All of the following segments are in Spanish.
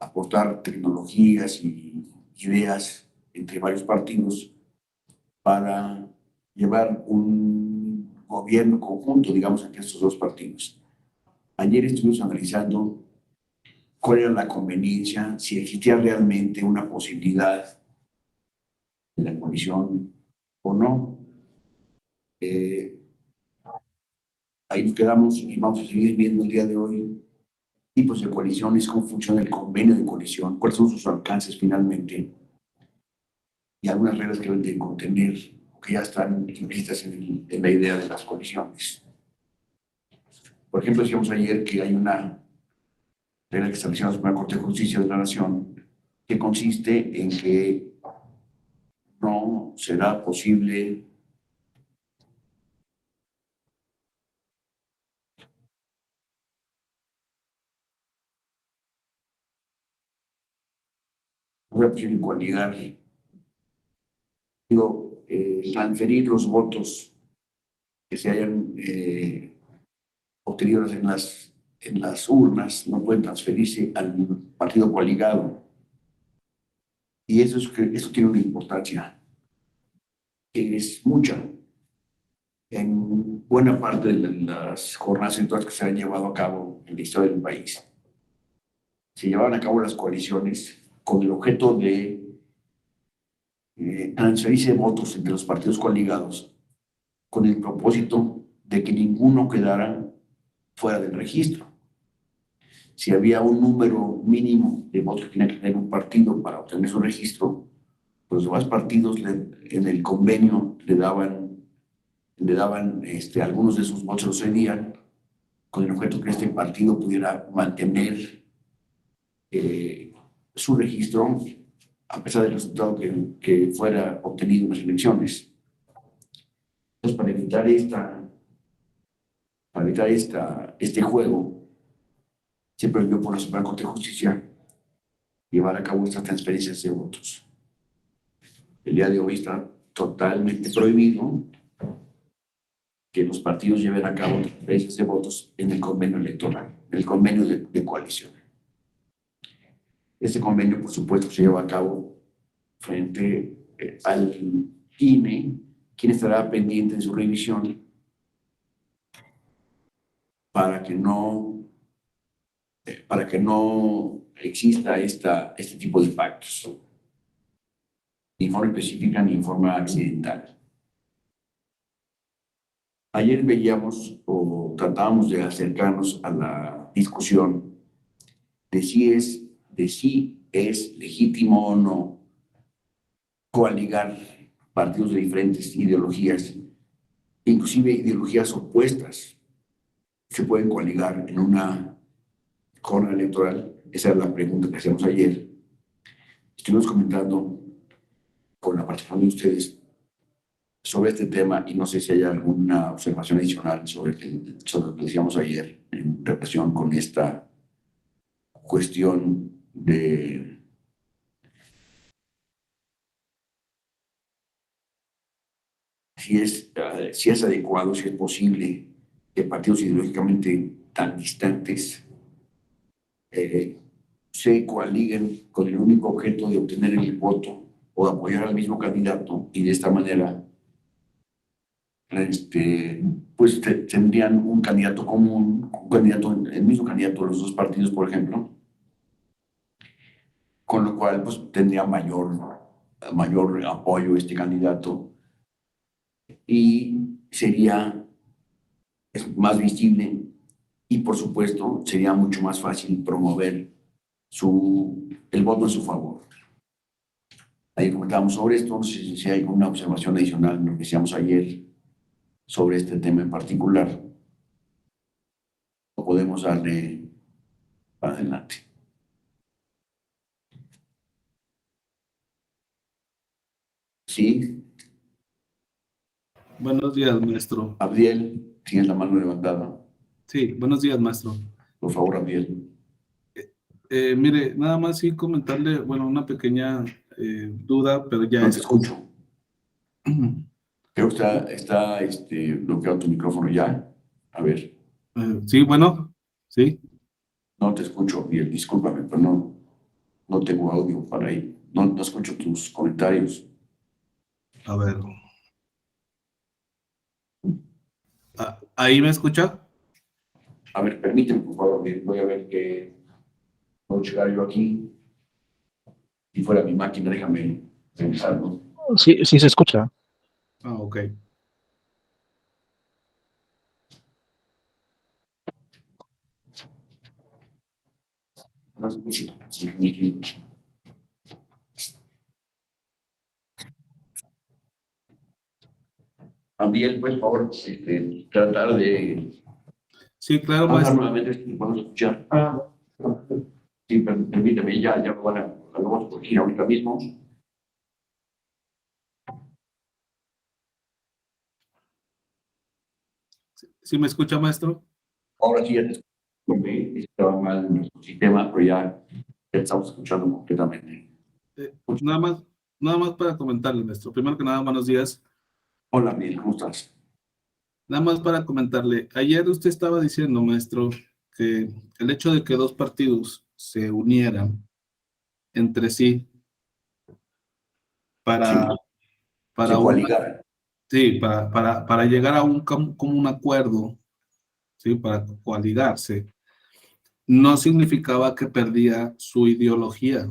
aportar tecnologías y ideas entre varios partidos para llevar un gobierno conjunto, digamos, entre estos dos partidos. Ayer estuvimos analizando cuál era la conveniencia, si existía realmente una posibilidad de la coalición o no. Ahí nos quedamos y vamos a seguir viendo el día de hoy tipos de coaliciones, cómo funciona el convenio de coalición, cuáles son sus alcances finalmente y algunas reglas que deben de contener que ya están implícitas en la idea de las coaliciones. Por ejemplo, decíamos ayer que hay una regla que estableció la Suprema Corte de Justicia de la Nación que consiste en que no será posible coaligar, transferir los votos que se hayan obtenidos en las urnas, no pueden transferirse al partido coaligado. Y eso tiene una importancia que es mucha. En buena parte de las jornadas electorales que se han llevado a cabo en la historia del país, se llevaban a cabo las coaliciones con el objeto de transferirse votos entre los partidos coaligados, con el propósito de que ninguno quedara fuera del registro. Si había un número mínimo de votos que tenía que tener un partido para obtener su registro, pues los demás partidos en el convenio le daban algunos de sus votos, los cedían con el objeto que este partido pudiera mantener su registro a pesar del resultado que fuera obtenido en las elecciones. Entonces, para evitar este juego, se prohibió por la Suprema Corte de Justicia llevar a cabo estas transferencias de votos. El día de hoy está totalmente prohibido que los partidos lleven a cabo transferencias de votos en el convenio electoral, en el convenio de coalición. Este convenio, por supuesto, se lleva a cabo frente al INE, quien estará pendiente de su revisión para que no exista este tipo de pactos, ni forma específica ni forma accidental. Ayer veíamos o tratábamos de acercarnos a la discusión de si es legítimo o no coaligar partidos de diferentes ideologías, inclusive ideologías opuestas, se pueden coaligar en una jornada electoral. Esa era la pregunta que hacíamos ayer. Estuvimos comentando con la participación de ustedes sobre este tema y no sé si hay alguna observación adicional sobre lo que decíamos ayer en relación con esta cuestión de si es adecuado, si es posible que partidos ideológicamente tan distantes se coaliguen con el único objeto de obtener el voto o de apoyar al mismo candidato y de esta manera pues tendrían un candidato común, el mismo candidato de los dos partidos, por ejemplo, con lo cual pues tendría mayor apoyo este candidato y es más visible y por supuesto sería mucho más fácil promover el voto en su favor. Ahí comentábamos sobre esto, no sé si hay alguna observación adicional en lo que decíamos ayer sobre este tema en particular, o podemos darle para adelante. Sí. Buenos días, maestro. Abdiel, tienes la mano levantada. Sí, buenos días, maestro. Por favor, Abdiel. Mire, nada más sí comentarle, bueno, una pequeña duda, pero ya no te escucho. Creo que está bloqueado tu micrófono ya. A ver. Sí, bueno, sí. No te escucho, Abdiel, discúlpame, pero no. no tengo audio para ahí. No escucho tus comentarios. A ver. ¿Ahí me escucha? A ver, permíteme, por favor, voy a ver qué puedo checar yo aquí. Si fuera mi máquina, déjame revisar, ¿no? Sí, sí se escucha. Ah, ok. No sé si- También, pues, por favor, tratar de Sí, claro, hablar maestro. nuevamente si podemos escuchar. Sí, permíteme, ya lo vamos a corregir ahorita mismo. ¿Sí me escucha, maestro? Ahora sí ya te escucho. Estaba mal en nuestro sistema, pero ya estamos escuchando completamente. Pues, Nada más para comentarle, maestro. Primero que nada, buenos días. hola, Miguel, ¿cómo estás? Nada más para comentarle. Ayer usted estaba diciendo, maestro, que el hecho de que dos partidos se unieran entre sí Sí, para, se para, una, coaligaron. sí, para llegar a un común acuerdo, ¿sí? Para coaligarse, no significaba que perdía su ideología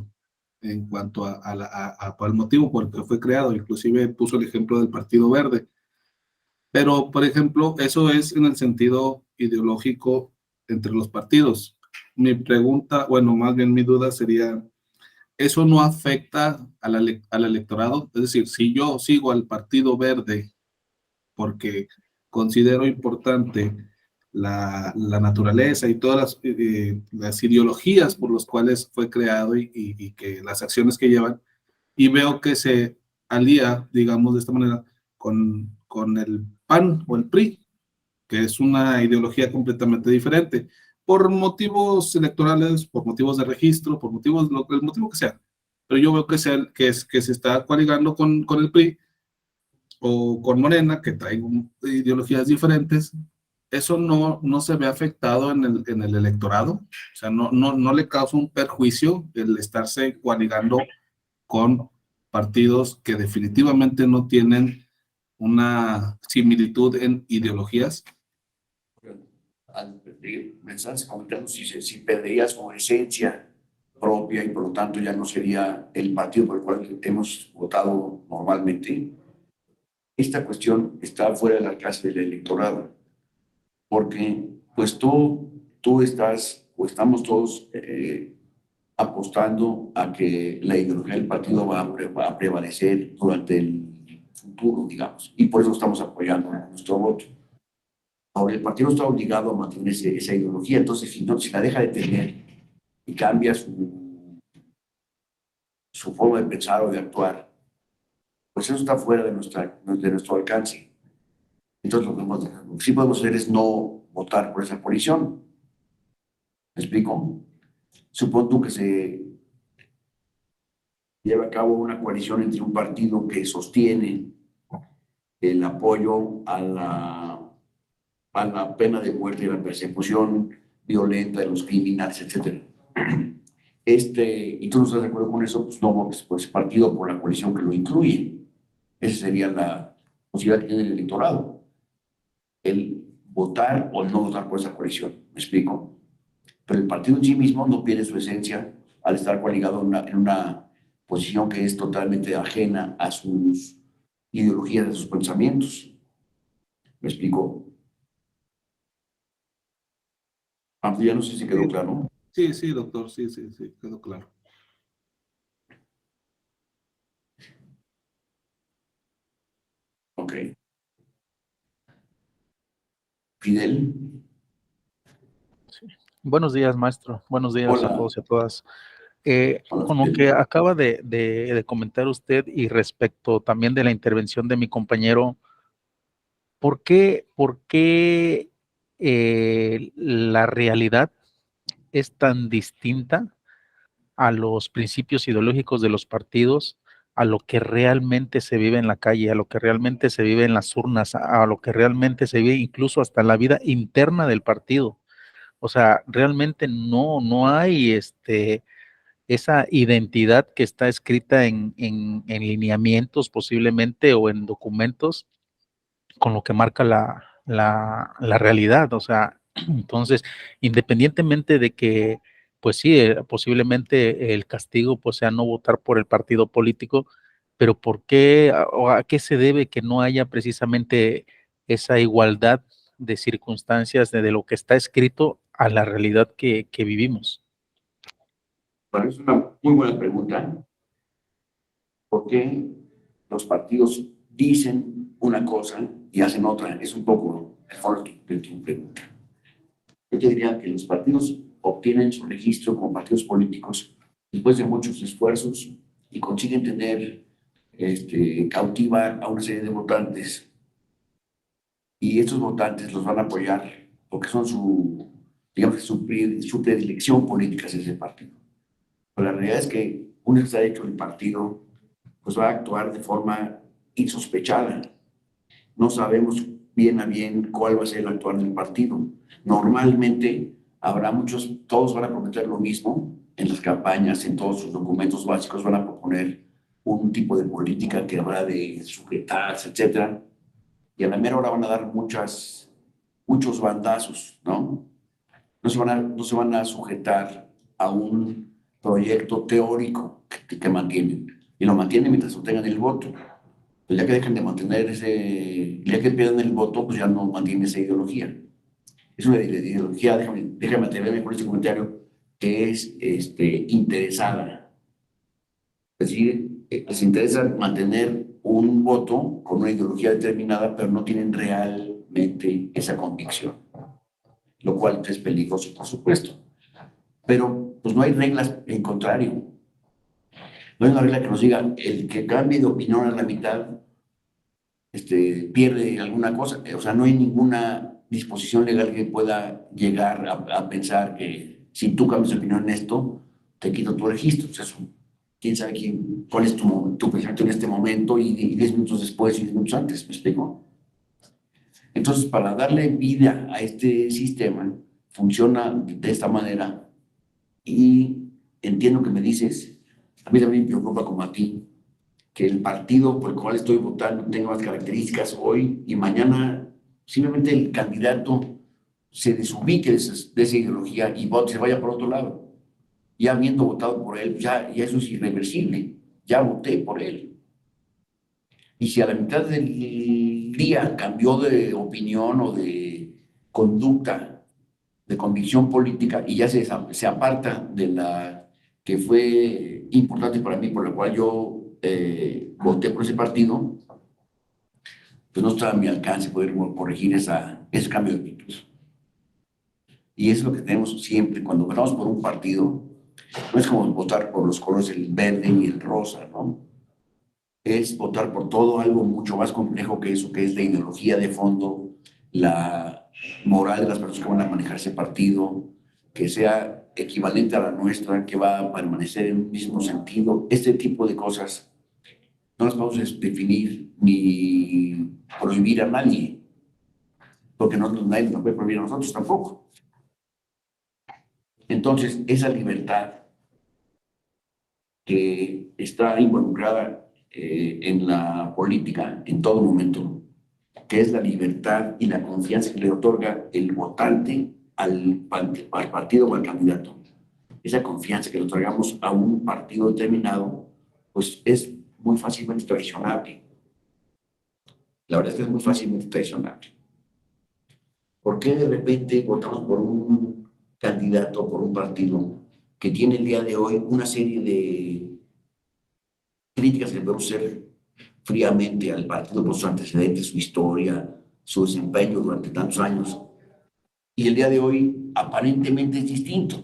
en cuanto al motivo por el que fue creado. Inclusive puso el ejemplo del Partido Verde. Pero, por ejemplo, eso es en el sentido ideológico entre los partidos. Mi pregunta, bueno, más bien mi duda sería, ¿eso no afecta al electorado? Es decir, si yo sigo al Partido Verde porque considero importante la naturaleza y todas las ideologías por las cuales fue creado y que las acciones que llevan, y veo que se alía, digamos de esta manera, con el PAN o el PRI, que es una ideología completamente diferente, por motivos electorales, por motivos de registro, por motivos, el motivo que sea. Pero yo veo que se está coaligando con el PRI o con Morena, que trae ideologías diferentes. Eso no se ve afectado en el electorado. O sea, no le causa un perjuicio el estarse coaligando con partidos que definitivamente no tienen una similitud en ideologías. Me estás comentando si perdería su esencia propia y por lo tanto ya no sería el partido por el cual hemos votado normalmente. Esta cuestión está fuera del alcance del electorado, porque pues tú estás o estamos todos apostando a que la ideología del partido va a prevalecer durante el futuro, digamos, y por eso estamos apoyando nuestro voto. Ahora, el partido está obligado a mantener esa ideología, entonces si la deja de tener y cambia su forma de pensar o de actuar, pues eso está fuera de nuestro alcance. Entonces, lo que sí podemos hacer es no votar por esa coalición. ¿Me explico? Supón tú que se lleva a cabo una coalición entre un partido que sostiene el apoyo a la pena de muerte y la persecución violenta de los criminales, etcétera. Y tú no estás de acuerdo con eso, pues no votes por ese partido, por la coalición que lo incluye. Esa sería la posibilidad que tiene el electorado, el votar o no votar por esa coalición. ¿Me explico? Pero el partido en sí mismo no pierde su esencia al estar coaligado en una posición que es totalmente ajena a sus ideologías, a sus pensamientos. ¿Me explico? Ya no sé si quedó claro. Sí, sí, doctor, sí, quedó claro. Ok. Fidel. Buenos días, maestro. Buenos días a Hola. todos y a todas. Hola, Con lo Fidel. que acaba de comentar usted y respecto también de la intervención de mi compañero, ¿por qué la realidad es tan distinta a los principios ideológicos de los partidos, a lo que realmente se vive en la calle, a lo que realmente se vive en las urnas, a lo que realmente se vive incluso hasta en la vida interna del partido? O sea, realmente no hay esa identidad que está escrita en lineamientos posiblemente o en documentos con lo que marca la realidad. O sea, entonces, independientemente de que, pues sí, posiblemente el castigo pues sea no votar por el partido político, pero ¿por qué o a qué se debe que no haya precisamente esa igualdad de circunstancias de lo que está escrito a la realidad que vivimos? Bueno, es una muy buena pregunta. ¿Por qué los partidos dicen una cosa y hacen otra? Es un poco el fondo de tu pregunta. Yo te diría que los partidos obtienen su registro como partidos políticos después de muchos esfuerzos y consiguen tener, cautivar a una serie de votantes, y estos votantes los van a apoyar porque son digamos, su predilección política es ese partido. Pero la realidad es que una vez que está hecho el partido, pues va a actuar de forma insospechada. No sabemos bien a bien cuál va a ser el actuar del partido. Normalmente habrá todos van a prometer lo mismo en las campañas, en todos sus documentos básicos van a proponer un tipo de política que habrá de sujetarse, etcétera. Y a la mera hora van a dar muchos bandazos, ¿no? No se van a sujetar a un proyecto teórico que mantienen. Y lo mantienen mientras obtengan el voto. Pues ya que dejan de mantener ya que pierden el voto, pues ya no mantienen esa ideología. Es una ideología, déjame atreverme con este comentario, que es interesada. Es decir, les interesa mantener un voto con una ideología determinada, pero no tienen realmente esa convicción, lo cual es peligroso, por supuesto. Pero pues no hay reglas en contrario. No hay una regla que nos diga el que cambie de opinión a la mitad pierde alguna cosa. O sea, no hay ninguna disposición legal que pueda llegar a pensar que si tú cambias de opinión en esto, te quito tu registro. O sea, quién sabe cuál es tu pensamiento en este momento y 10 minutos después y 10 minutos antes, ¿me explico? Entonces, para darle vida a este sistema, funciona de esta manera y entiendo que me dices, a mí también me preocupa como a ti, que el partido por el cual estoy votando tenga más características hoy y mañana simplemente el candidato se desubique de esa ideología y se vaya por otro lado. Ya habiendo votado por él, ya eso es irreversible, ya voté por él. Y si a la mitad del día cambió de opinión o de conducta, de convicción política, y ya se aparta de la que fue importante para mí, por la cual yo voté por ese partido, pues no está a mi alcance poder corregir ese cambio de actitud. Y es lo que tenemos siempre, cuando votamos por un partido, no es como votar por los colores el verde y el rosa, ¿no? Es votar por todo algo mucho más complejo que eso, que es la ideología de fondo, la moral de las personas que van a manejar ese partido, que sea equivalente a la nuestra, que va a permanecer en un mismo sentido. Este tipo de cosas no las podemos definir ni prohibir a nadie, porque nadie nos puede prohibir a nosotros tampoco. Entonces, esa libertad que está involucrada en la política en todo momento, que es la libertad y la confianza que le otorga el votante al partido o al candidato. Esa confianza que le otorgamos a un partido determinado, pues es muy fácilmente traicionable. La verdad es que es muy fácilmente traicionable. ¿Por qué de repente votamos por un candidato o por un partido que tiene el día de hoy una serie de críticas que podemos hacer fríamente al partido por sus antecedentes, su historia, su desempeño durante tantos años, y el día de hoy aparentemente es distinto?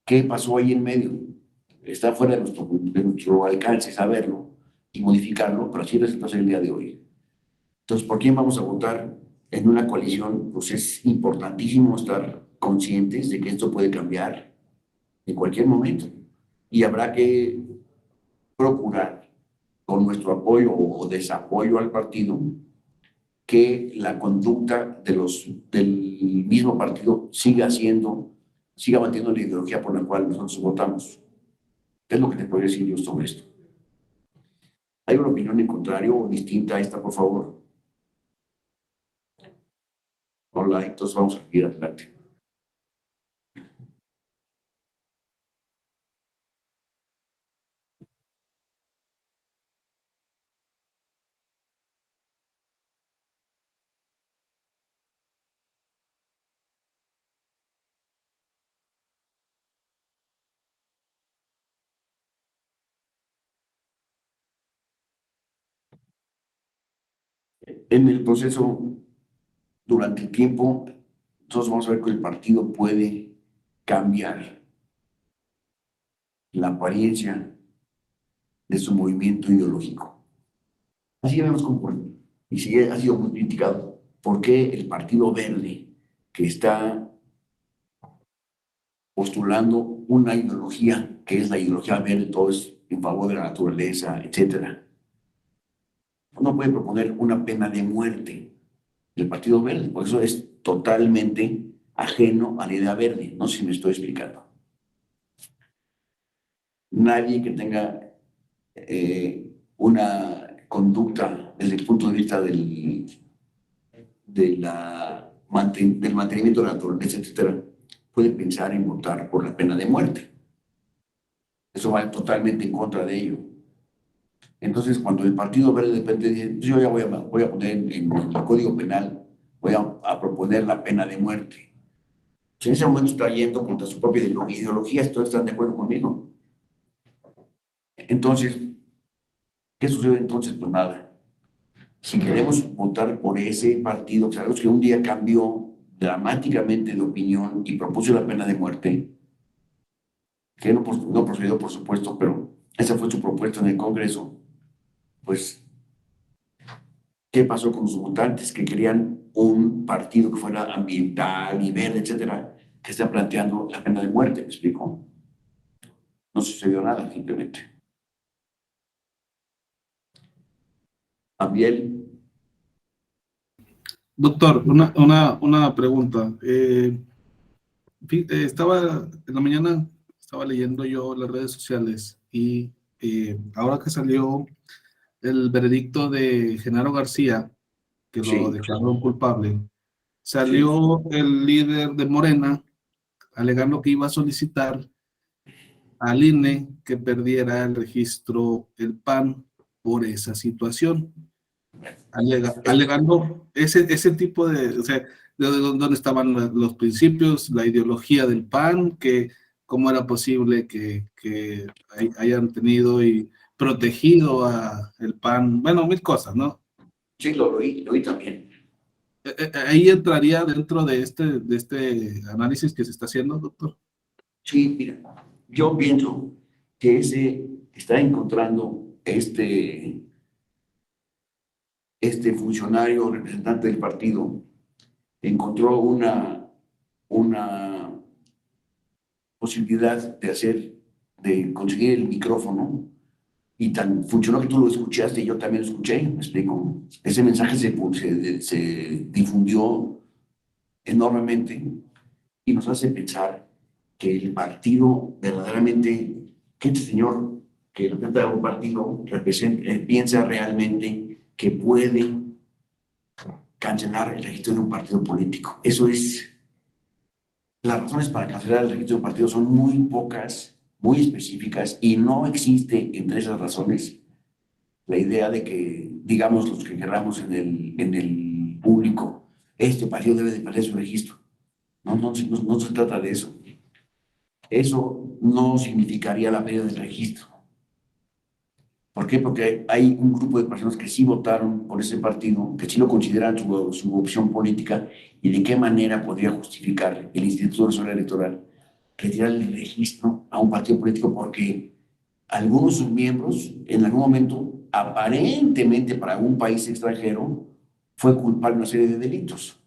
¿Qué pasó ahí en medio? Está fuera de nuestro alcance saberlo y modificarlo, pero así resulta ser el día de hoy. Entonces, ¿por quién vamos a votar en una coalición? Pues es importantísimo estar conscientes de que esto puede cambiar en cualquier momento y habrá que procurar con nuestro apoyo o desapoyo al partido que la conducta del mismo partido siga siendo siga manteniendo la ideología por la cual nosotros votamos. ¿Qué es lo que te podría decir yo sobre esto? ¿Hay una opinión en contrario o distinta a esta, por favor? Hola, entonces vamos a seguir adelante. En el proceso, durante el tiempo, entonces vamos a ver que el partido puede cambiar la apariencia de su movimiento ideológico. Así vemos cómo, y sí ha sido muy criticado. ¿Por qué el Partido Verde, que está postulando una ideología que es la ideología verde, todo es en favor de la naturaleza, etcétera, no puede proponer una pena de muerte del Partido Verde? Por eso es totalmente ajeno a la idea verde. No sé si me estoy explicando. Nadie que tenga una conducta desde el punto de vista del mantenimiento de la naturaleza, etcétera, puede pensar en votar por la pena de muerte. Eso va totalmente en contra de ello. Entonces, cuando el Partido Verde de repente dice, pues yo ya voy a poner en el Código Penal, voy a proponer la pena de muerte. Pues en ese momento está yendo contra su propia ideología, ¿todos están de acuerdo conmigo? Entonces, ¿qué sucede entonces? Pues nada. Si queremos votar por ese partido, sabemos que un día cambió dramáticamente de opinión y propuso la pena de muerte, que no procedió, por supuesto, pero esa fue su propuesta en el Congreso, pues, ¿qué pasó con los votantes que querían un partido que fuera ambiental y verde, etcétera, que está planteando la pena de muerte? ¿Me explico? No sucedió nada, simplemente. Abiel. Doctor, una pregunta. Estaba en la mañana, estaba leyendo yo las redes sociales y ahora que salió el veredicto de Genaro García, que lo Sí, declaró culpable, sí. salió el líder de Morena alegando que iba a solicitar al INE que perdiera el registro el PAN por esa situación, alegando ese tipo de, o sea, de dónde estaban los principios, la ideología del PAN, que cómo era posible que hayan tenido y protegido a el PAN, bueno, mil cosas, ¿no? Sí, lo oí también. Ahí entraría dentro de este análisis que se está haciendo, doctor. Sí, mira, yo pienso que ese está encontrando este funcionario representante del partido, encontró una posibilidad de conseguir el micrófono y tan funcionó que tú lo escuchaste y yo también lo escuché, me explico. Ese mensaje se difundió enormemente y nos hace pensar que el partido verdaderamente, que este señor que representa un partido piensa realmente que puede cancelar el registro de un partido político. Eso es, las razones para cancelar el registro de un partido son muy pocas, muy específicas, y no existe entre esas razones la idea de que, digamos, los que queramos en el público, este partido debe de perder su registro. No se trata de eso. Eso no significaría la pérdida del registro. ¿Por qué? Porque hay un grupo de personas que sí votaron por ese partido, que sí lo consideran su opción política, y de qué manera podría justificar el Instituto Nacional Electoral retirar el registro a un partido político porque algunos de sus miembros en algún momento, aparentemente para algún país extranjero, fue culpable de una serie de delitos.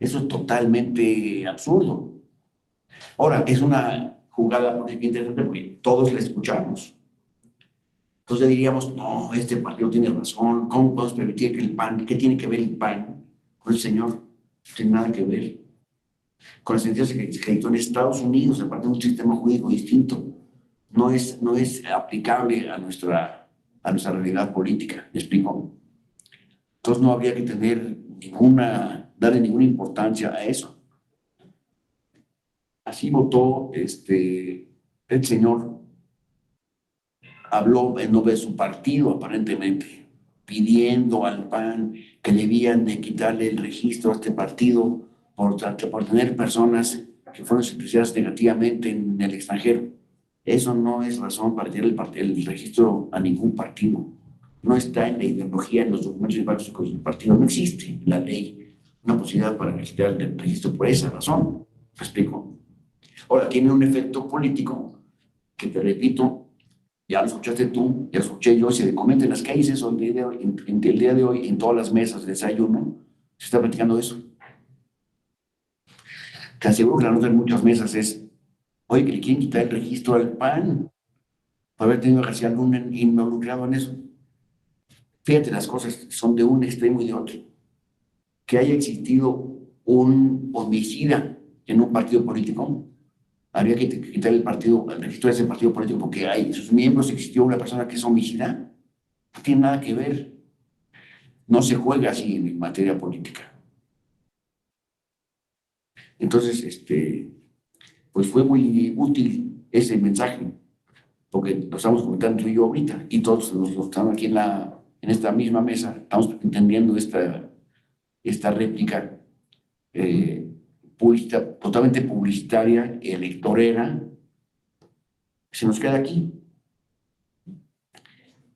Eso es totalmente absurdo. Ahora, es una jugada política interesante porque todos la escuchamos. Entonces diríamos, no, este partido tiene razón, ¿cómo podemos permitir que el PAN, qué tiene que ver el PAN con el señor? No tiene nada que ver. con la sentencia que se dictó en Estados Unidos, aparte de un sistema jurídico distinto, no es aplicable a nuestra realidad política. ¿Me explico? Entonces no habría que darle ninguna importancia a eso. Así votó el señor, habló en nombre de su partido, aparentemente, pidiendo al PAN que debían de quitarle el registro a este partido por tener personas que fueron sentenciadas negativamente en el extranjero. Eso no es razón para tener el registro a ningún partido. No está en la ideología, en los documentos básicos del partido. No existe en la ley una posibilidad para quitar el registro por esa razón. ¿Me explico? Ahora, tiene un efecto político que, te repito, ya lo escuchaste tú, ya lo escuché yo, se comenta en las calles eso el día de hoy, en todas las mesas de desayuno, se está platicando eso. Te aseguro que la nota en muchas mesas es, oye, que le quieren quitar el registro al PAN por haber tenido a García Luna involucrado en eso. Fíjate, las cosas son de un extremo y de otro. Que haya existido un homicida en un partido político, habría que quitar el registro de ese partido político porque hay sus miembros, existió una persona que es homicida. No tiene nada que ver. No se juega así en materia política. Entonces, pues fue muy útil ese mensaje, porque lo estamos comentando tú y yo ahorita, y todos los que estamos aquí en esta misma mesa, estamos entendiendo esta réplica totalmente publicitaria, electorera, se nos queda aquí.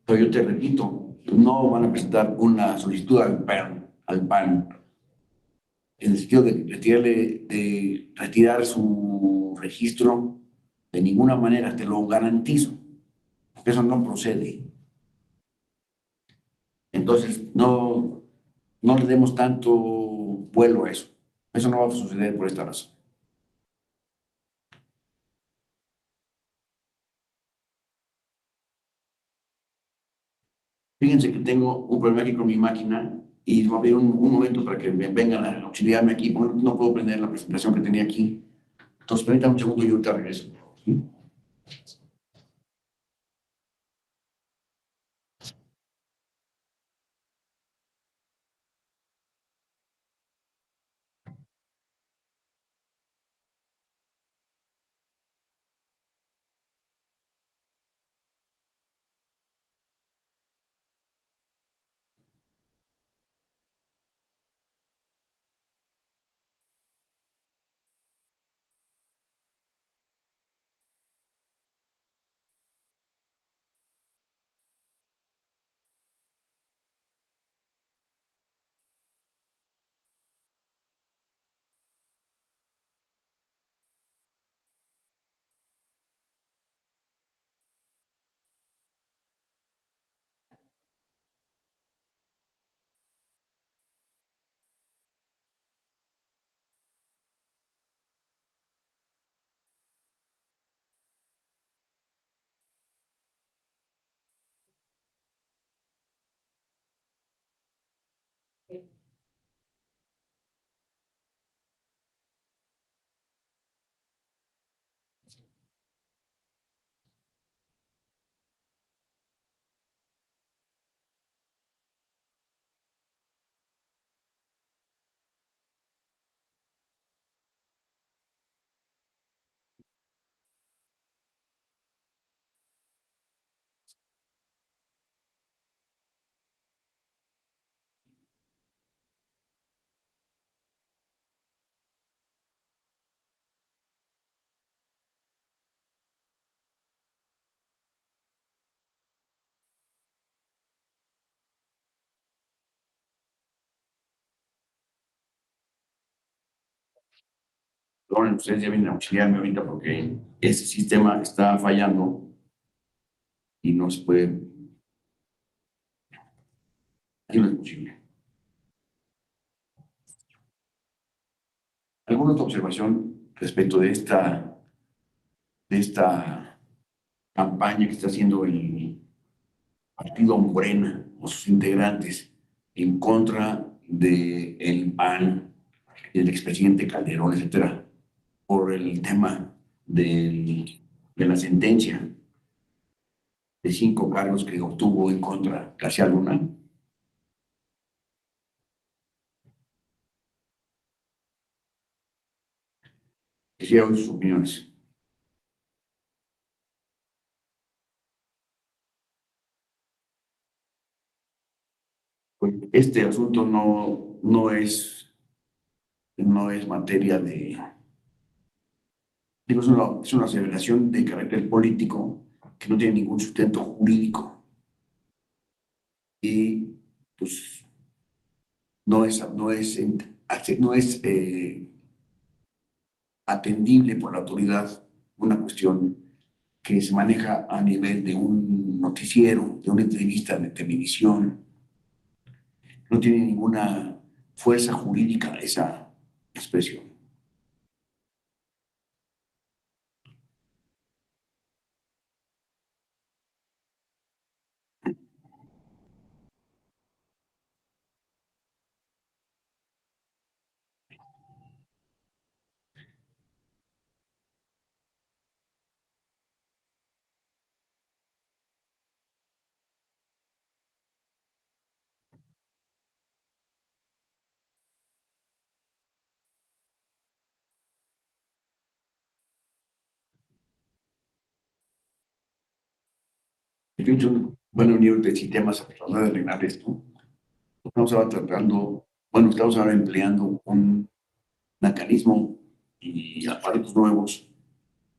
Pero yo te repito, no van a presentar una solicitud al PAN, en el sentido de retirar su registro de ninguna manera, te lo garantizo, porque eso no procede. Entonces, no le demos tanto vuelo a eso. Eso no va a suceder por esta razón. Fíjense que tengo un problema aquí con mi máquina y va a haber un momento para que me vengan a auxiliarme aquí, porque no puedo prender la presentación que tenía aquí. Entonces, permítame un segundo y yo te regreso. ¿Sí? Bueno, ustedes ya vienen a auxiliarme ahorita porque ese sistema está fallando y no se puede. Aquí no es posible. ¿Alguna otra observación respecto de esta campaña que está haciendo el partido Morena o sus integrantes en contra del PAN el expresidente Calderón, etcétera, por el tema de la sentencia de 5 cargos que obtuvo en contra García Luna. Quisiera oír sus opiniones. Pues este asunto no es materia de, digo, es una aseveración de carácter político que no tiene ningún sustento jurídico y pues no es atendible por la autoridad una cuestión que se maneja a nivel de un noticiero, de una entrevista de televisión. No tiene ninguna fuerza jurídica esa expresión. Van a unir de sistemas a tratar de arreglar esto. Estamos ahora tratando, bueno, estamos ahora empleando un mecanismo y aparatos nuevos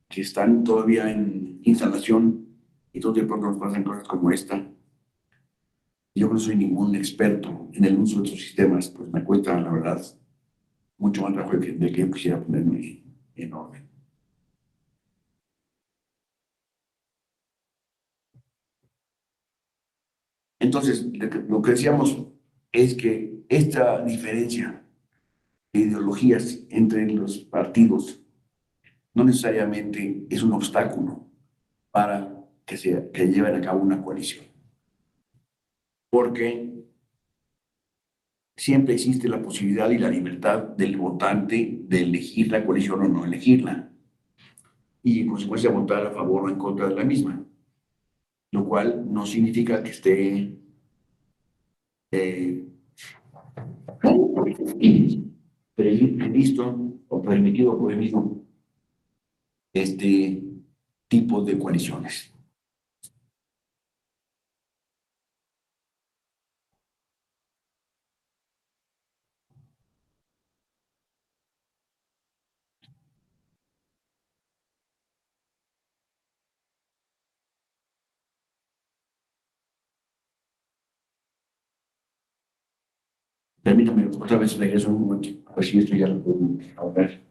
que están todavía en instalación y todo de pronto nos pasan cosas como esta. Yo no soy ningún experto en el uso de estos sistemas, pues me cuesta, la verdad, mucho más trabajo de que yo quisiera ponerme en orden. Entonces, lo que decíamos es que esta diferencia de ideologías entre los partidos no necesariamente es un obstáculo para que lleven a cabo una coalición, porque siempre existe la posibilidad y la libertad del votante de elegir la coalición o no elegirla, y en consecuencia votar a favor o en contra de la misma, lo cual no significa que esté eh, previsto o permitido o prohibido este tipo de coaliciones. Permítame otra vez regreso un momento, a ver si esto ya lo puedo hablar.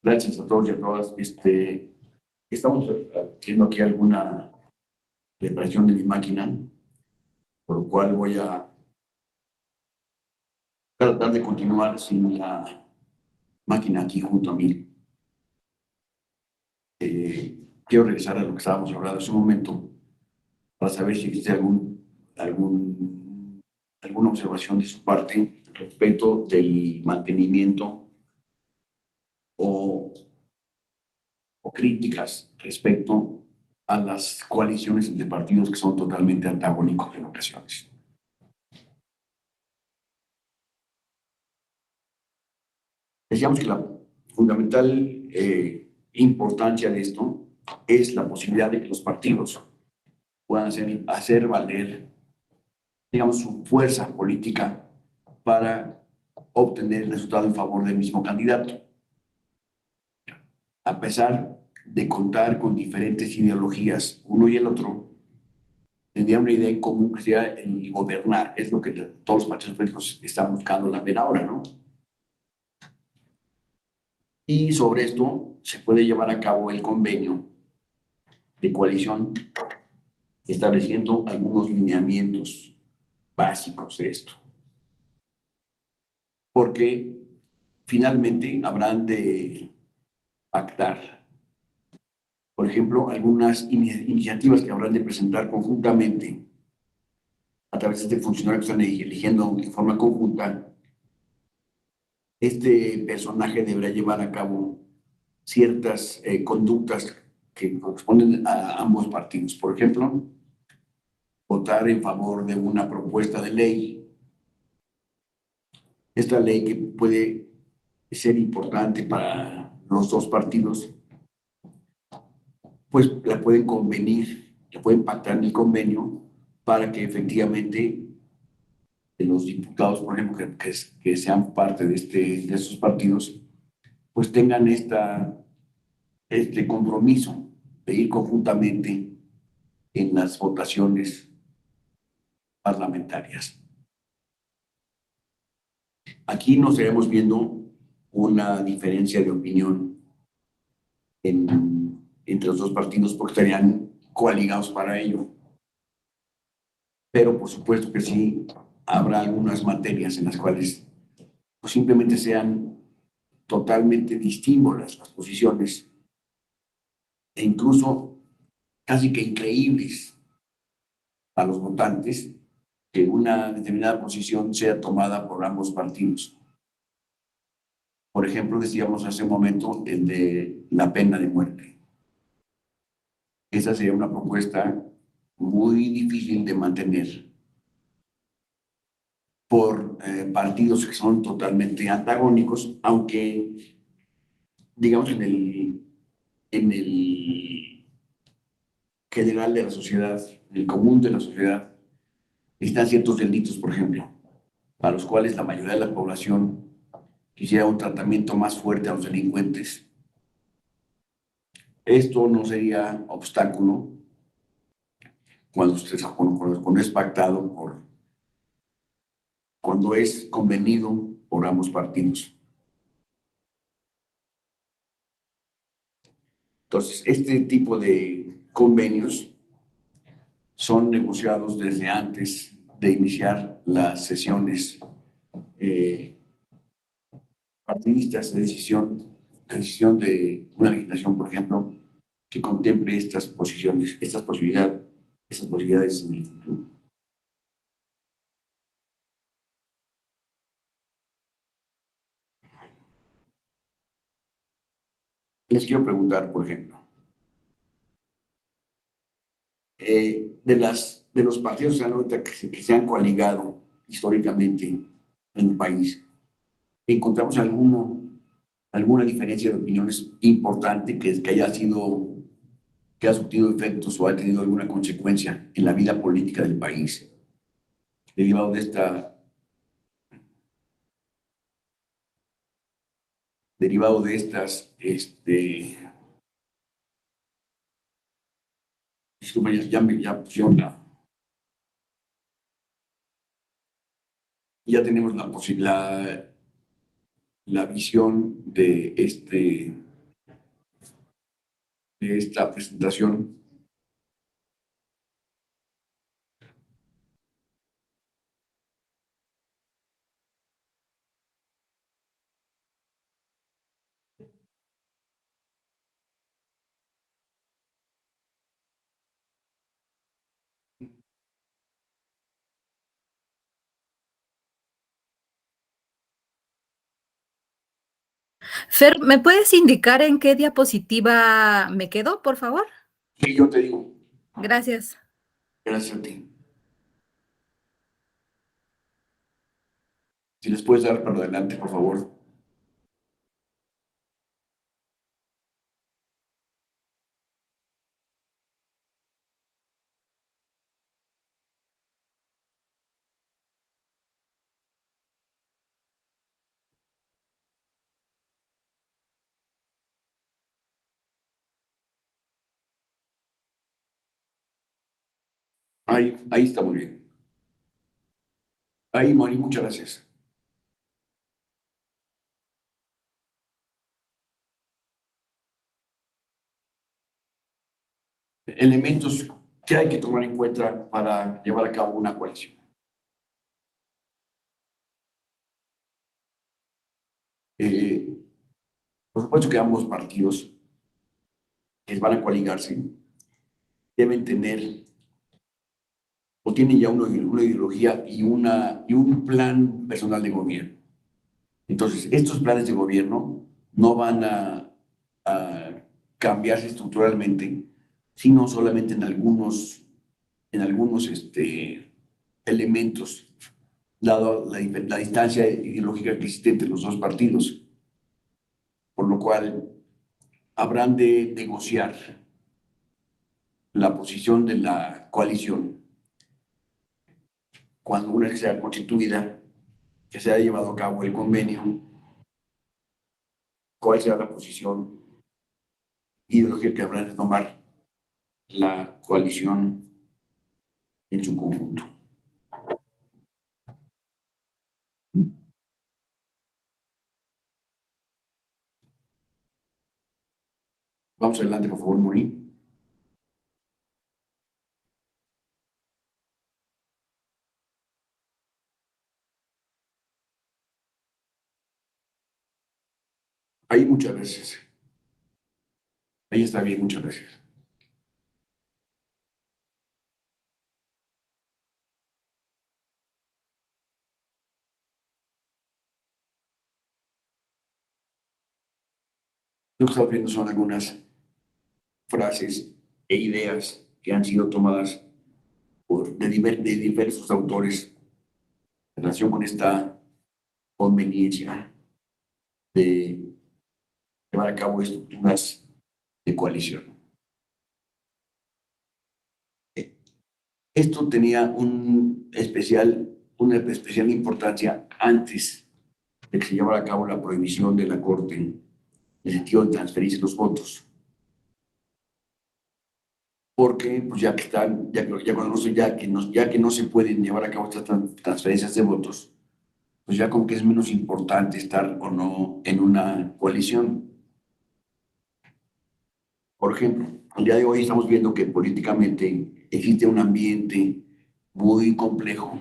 Gracias a todos y a todas. Estamos haciendo aquí alguna reparación de mi máquina, por lo cual voy a tratar de continuar sin la máquina aquí junto a mí. Quiero regresar a lo que estábamos hablando hace un momento para saber si existe alguna observación de su parte respecto del mantenimiento o, o críticas respecto a las coaliciones entre partidos que son totalmente antagónicos en ocasiones. Decíamos que la fundamental importancia de esto es la posibilidad de que los partidos puedan hacer valer, digamos, su fuerza política para obtener el resultado en favor del mismo candidato. A pesar de contar con diferentes ideologías, uno y el otro tendrían una idea en común que sería el gobernar. Es lo que todos los partidos políticos están buscando la ver ahora, ¿no? Y sobre esto se puede llevar a cabo el convenio de coalición estableciendo algunos lineamientos básicos de esto. Porque finalmente habrán de pactar, por ejemplo, algunas iniciativas que habrán de presentar conjuntamente a través de este funcionario que están eligiendo de forma conjunta. Este personaje deberá llevar a cabo ciertas conductas que corresponden a ambos partidos. Por ejemplo, votar en favor de una propuesta de ley. Esta ley que puede ser importante para los dos partidos, pues la pueden convenir, la pueden pactar en el convenio para que efectivamente los diputados, por ejemplo, que sean parte de estos partidos, pues tengan este compromiso de ir conjuntamente en las votaciones parlamentarias. Aquí nos estaremos viendo una diferencia de opinión entre los dos partidos porque estarían coaligados para ello. Pero por supuesto que sí habrá algunas materias en las cuales pues, simplemente sean totalmente distintas las posiciones e incluso casi que increíbles a los votantes que una determinada posición sea tomada por ambos partidos. Por ejemplo, decíamos hace un momento el de la pena de muerte. Esa sería una propuesta muy difícil de mantener por partidos que son totalmente antagónicos, aunque, digamos, en el general de la sociedad, en el común de la sociedad, están ciertos delitos, por ejemplo, para los cuales la mayoría de la población quisiera un tratamiento más fuerte a los delincuentes. Esto no sería obstáculo cuando es pactado cuando es convenido por ambos partidos. Entonces, este tipo de convenios son negociados desde antes de iniciar las sesiones partidistas de decisión de una legislación, por ejemplo, que contemple estas posiciones, estas posibilidades en el futuro. Les quiero preguntar, por ejemplo, de los partidos que se han coaligado históricamente en el país, ¿encontramos alguna diferencia de opiniones importante que que ha surtido efectos o ha tenido alguna consecuencia en la vida política del país, derivado de estas, disculpa, ya pusieron ya tenemos la visión de esta presentación. Fer, ¿me puedes indicar en qué diapositiva me quedo, por favor? Sí, yo te digo, Gracias. gracias a ti. Si les puedes dar para adelante, por favor. Ahí está muy bien. Ahí, Moni, muchas gracias. Elementos que hay que tomar en cuenta para llevar a cabo una coalición. Eh, por supuesto que ambos partidos que van a coaligarse deben tener o tienen ya una ideología y un plan personal de gobierno. Entonces, estos planes de gobierno no van a cambiarse estructuralmente, sino solamente en algunos elementos, dado la distancia ideológica que existe entre los dos partidos, por lo cual habrán de negociar la posición de la coalición cuando una vez sea constituida, que se haya llevado a cabo el convenio, cuál será la posición ideológica que habrá de tomar la coalición en su conjunto. Vamos adelante, por favor, Moni. Ahí muchas veces. Ahí está bien, muchas veces. Lo que estamos viendo son algunas frases e ideas que han sido tomadas de diversos autores en relación con esta conveniencia de llevar a cabo estructuras de coalición. Esto tenía una especial importancia antes de que se llevara a cabo la prohibición de la Corte en el sentido de transferirse los votos. Porque pues ya que están, ya, cuando no se, ya que no se pueden llevar a cabo estas transferencias de votos, pues ya como que es menos importante estar o no en una coalición. Por ejemplo, el día de hoy estamos viendo que políticamente existe un ambiente muy complejo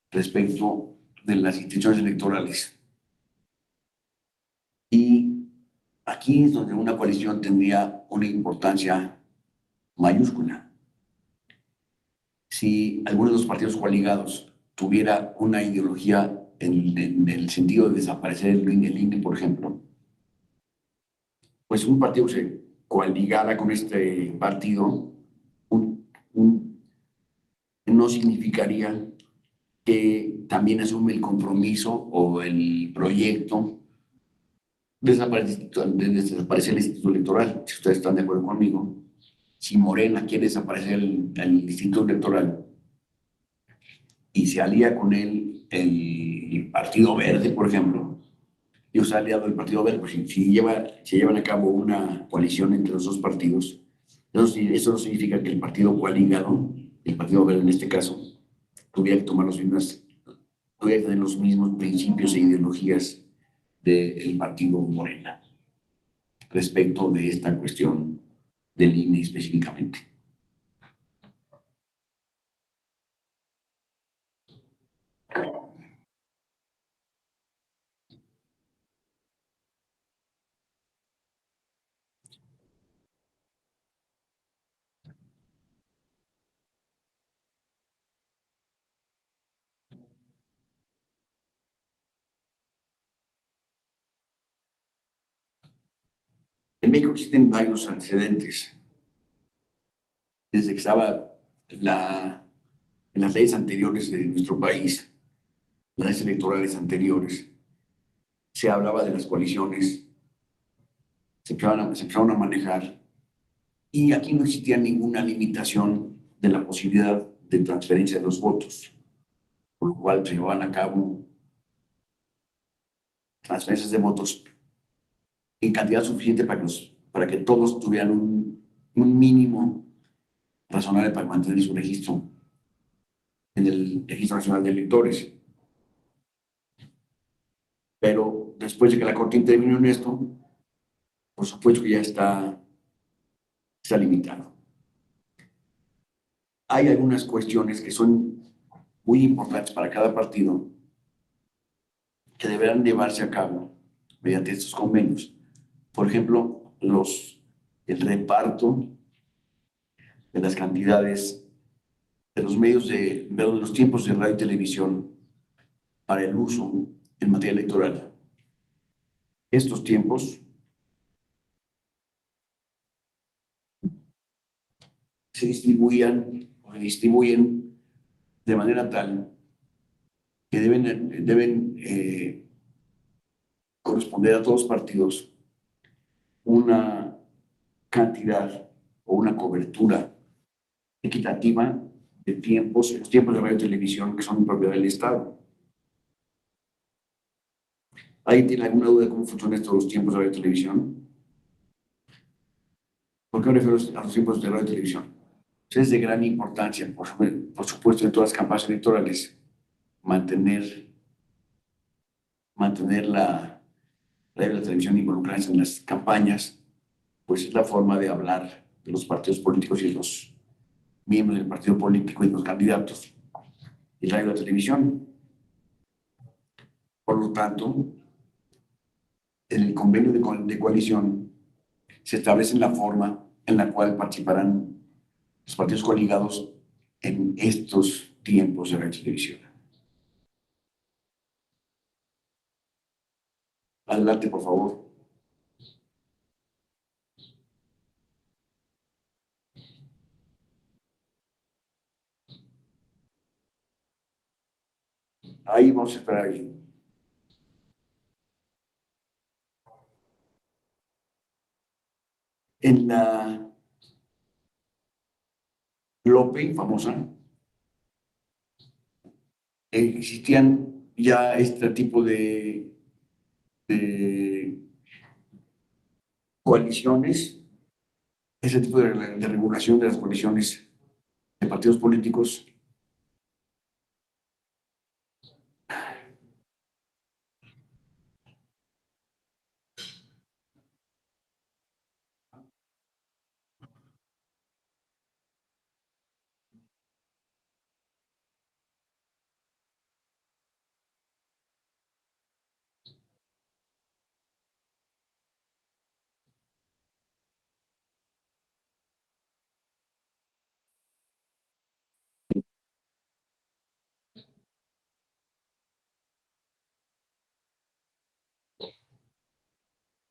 respecto de las instituciones electorales. Y aquí es donde una coalición tendría una importancia mayúscula. Si alguno de los partidos coaligados tuviera una ideología en el sentido de desaparecer el INE, por ejemplo, pues un partido se coaligara con este partido, no significaría que también asume el compromiso o el proyecto de desaparecer el instituto electoral. Si ustedes están de acuerdo conmigo, si Morena quiere desaparecer el instituto electoral y se alía con él el Partido Verde, por ejemplo, y se ha aliado el Partido Verde, pues si llevan a cabo una coalición entre los dos partidos, eso no significa que el partido coaligado, el Partido Verde en este caso, tuviera que tomar tuviera que tener los mismos principios e ideologías del partido Morena respecto de esta cuestión del INE específicamente. México existen varios antecedentes. Desde que estaba en las leyes anteriores de nuestro país, las leyes electorales anteriores, se hablaba de las coaliciones, se empezaron a manejar, y aquí no existía ninguna limitación de la posibilidad de transferencia de los votos, por lo cual se llevaban a cabo transferencias de votos en cantidad suficiente para que todos tuvieran un mínimo razonable para mantener su registro en el Registro Nacional de Electores. Pero después de que la Corte intervino en esto, por supuesto que ya está limitado. Hay algunas cuestiones que son muy importantes para cada partido que deberán llevarse a cabo mediante estos convenios. Por ejemplo, el reparto de las cantidades de los medios de los tiempos de radio y televisión para el uso en materia electoral. Estos tiempos se distribuyen de manera tal que deben corresponder a todos los partidos una cantidad o una cobertura equitativa de los tiempos de radio y televisión que son propiedad del Estado. ¿Alguien tiene alguna duda de cómo funcionan estos los tiempos de radio y televisión? ¿Por qué me refiero a los tiempos de radio y televisión? Es de gran importancia, por supuesto, en todas las campañas electorales, mantener la radio y la televisión involucradas en las campañas, pues es la forma de hablar de los partidos políticos y de los miembros del partido político y de los candidatos, y radio y la televisión. Por lo tanto, en el convenio de coalición se establece la forma en la cual participarán los partidos coligados en estos tiempos de radio y televisión. Adelante, por favor. Ahí vamos a esperar ahí. En la Lope, famosa, existían ya este tipo de coaliciones, ese tipo de regulación de las coaliciones de partidos políticos.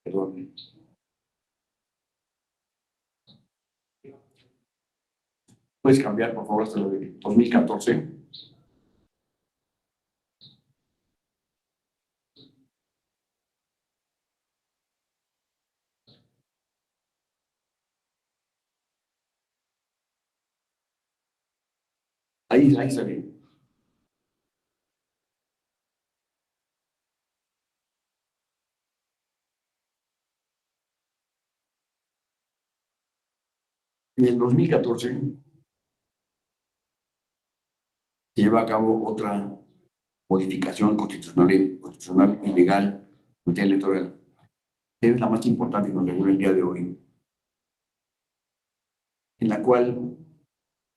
Perdón. Puedes cambiar, por favor, hasta lo de 2014. Ahí está bien. En el 2014 se lleva a cabo otra modificación constitucional y legal en materia electoral, que es la más importante que nos regula el día de hoy, en la cual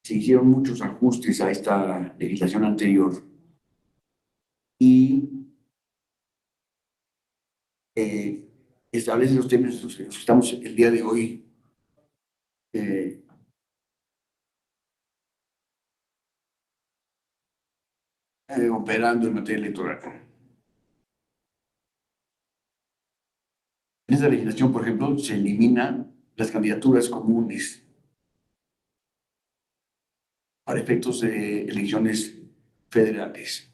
se hicieron muchos ajustes a esta legislación anterior y establece los términos en los que estamos el día de hoy operando en materia electoral. En esta legislación, por ejemplo, se eliminan las candidaturas comunes para efectos de elecciones federales.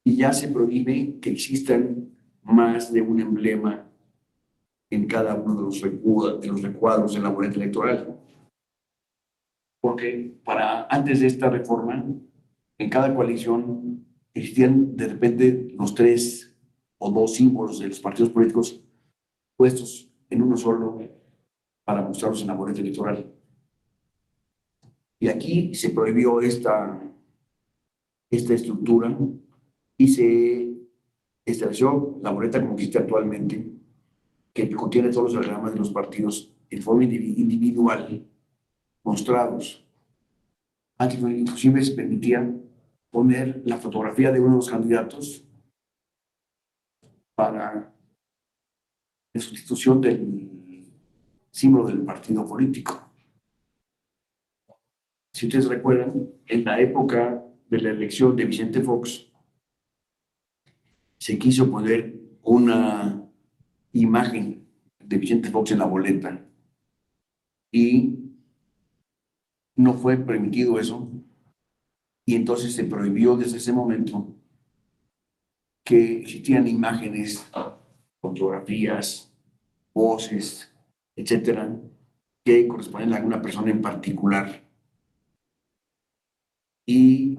Y ya se prohíbe que existan más de un emblema en cada uno de los recuadros de la boleta electoral. Porque antes de esta reforma, en cada coalición existían de repente los 3 o 2 símbolos de los partidos políticos puestos en uno solo para mostrarlos en la boleta electoral. Y aquí se prohibió esta estructura y se estableció la boleta como existe actualmente, que contiene todos los diagramas de los partidos en forma individual, mostrados. Antes inclusive se permitía poner la fotografía de uno de los candidatos para la sustitución del símbolo del partido político. Si ustedes recuerdan, en la época de la elección de Vicente Fox, se quiso poner una imagen de Vicente Fox en la boleta y no fue permitido eso, y entonces se prohibió desde ese momento que existieran imágenes, fotografías, voces, etcétera, que corresponden a alguna persona en particular y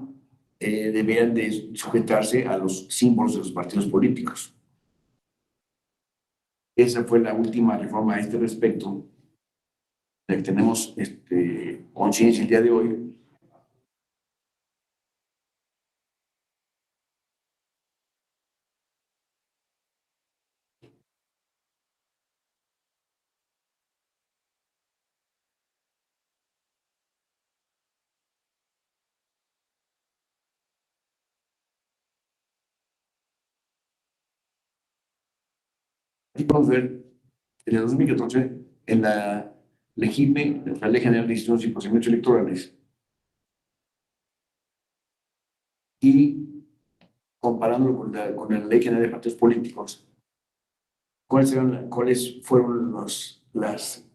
debían de sujetarse a los símbolos de los partidos políticos. Esa fue la última reforma a este respecto, de que tenemos conciencia el día de hoy. Aquí podemos ver en el 2014, en la LEGIPE, la Ley General de Instituciones y Procedimientos Electorales, y comparándolo con la Ley General de Partidos Políticos, ¿cuáles fueron las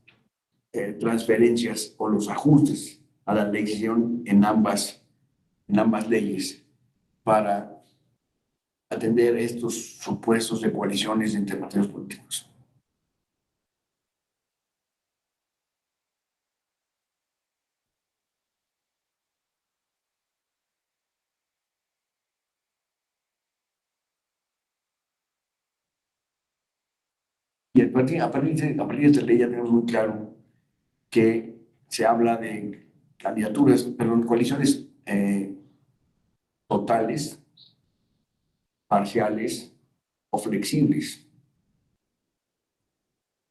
transferencias o los ajustes a la legislación en ambas leyes para atender estos supuestos de coaliciones entre partidos políticos? Y a partir de esta ley ya tenemos muy claro que se habla de coaliciones totales, parciales o flexibles.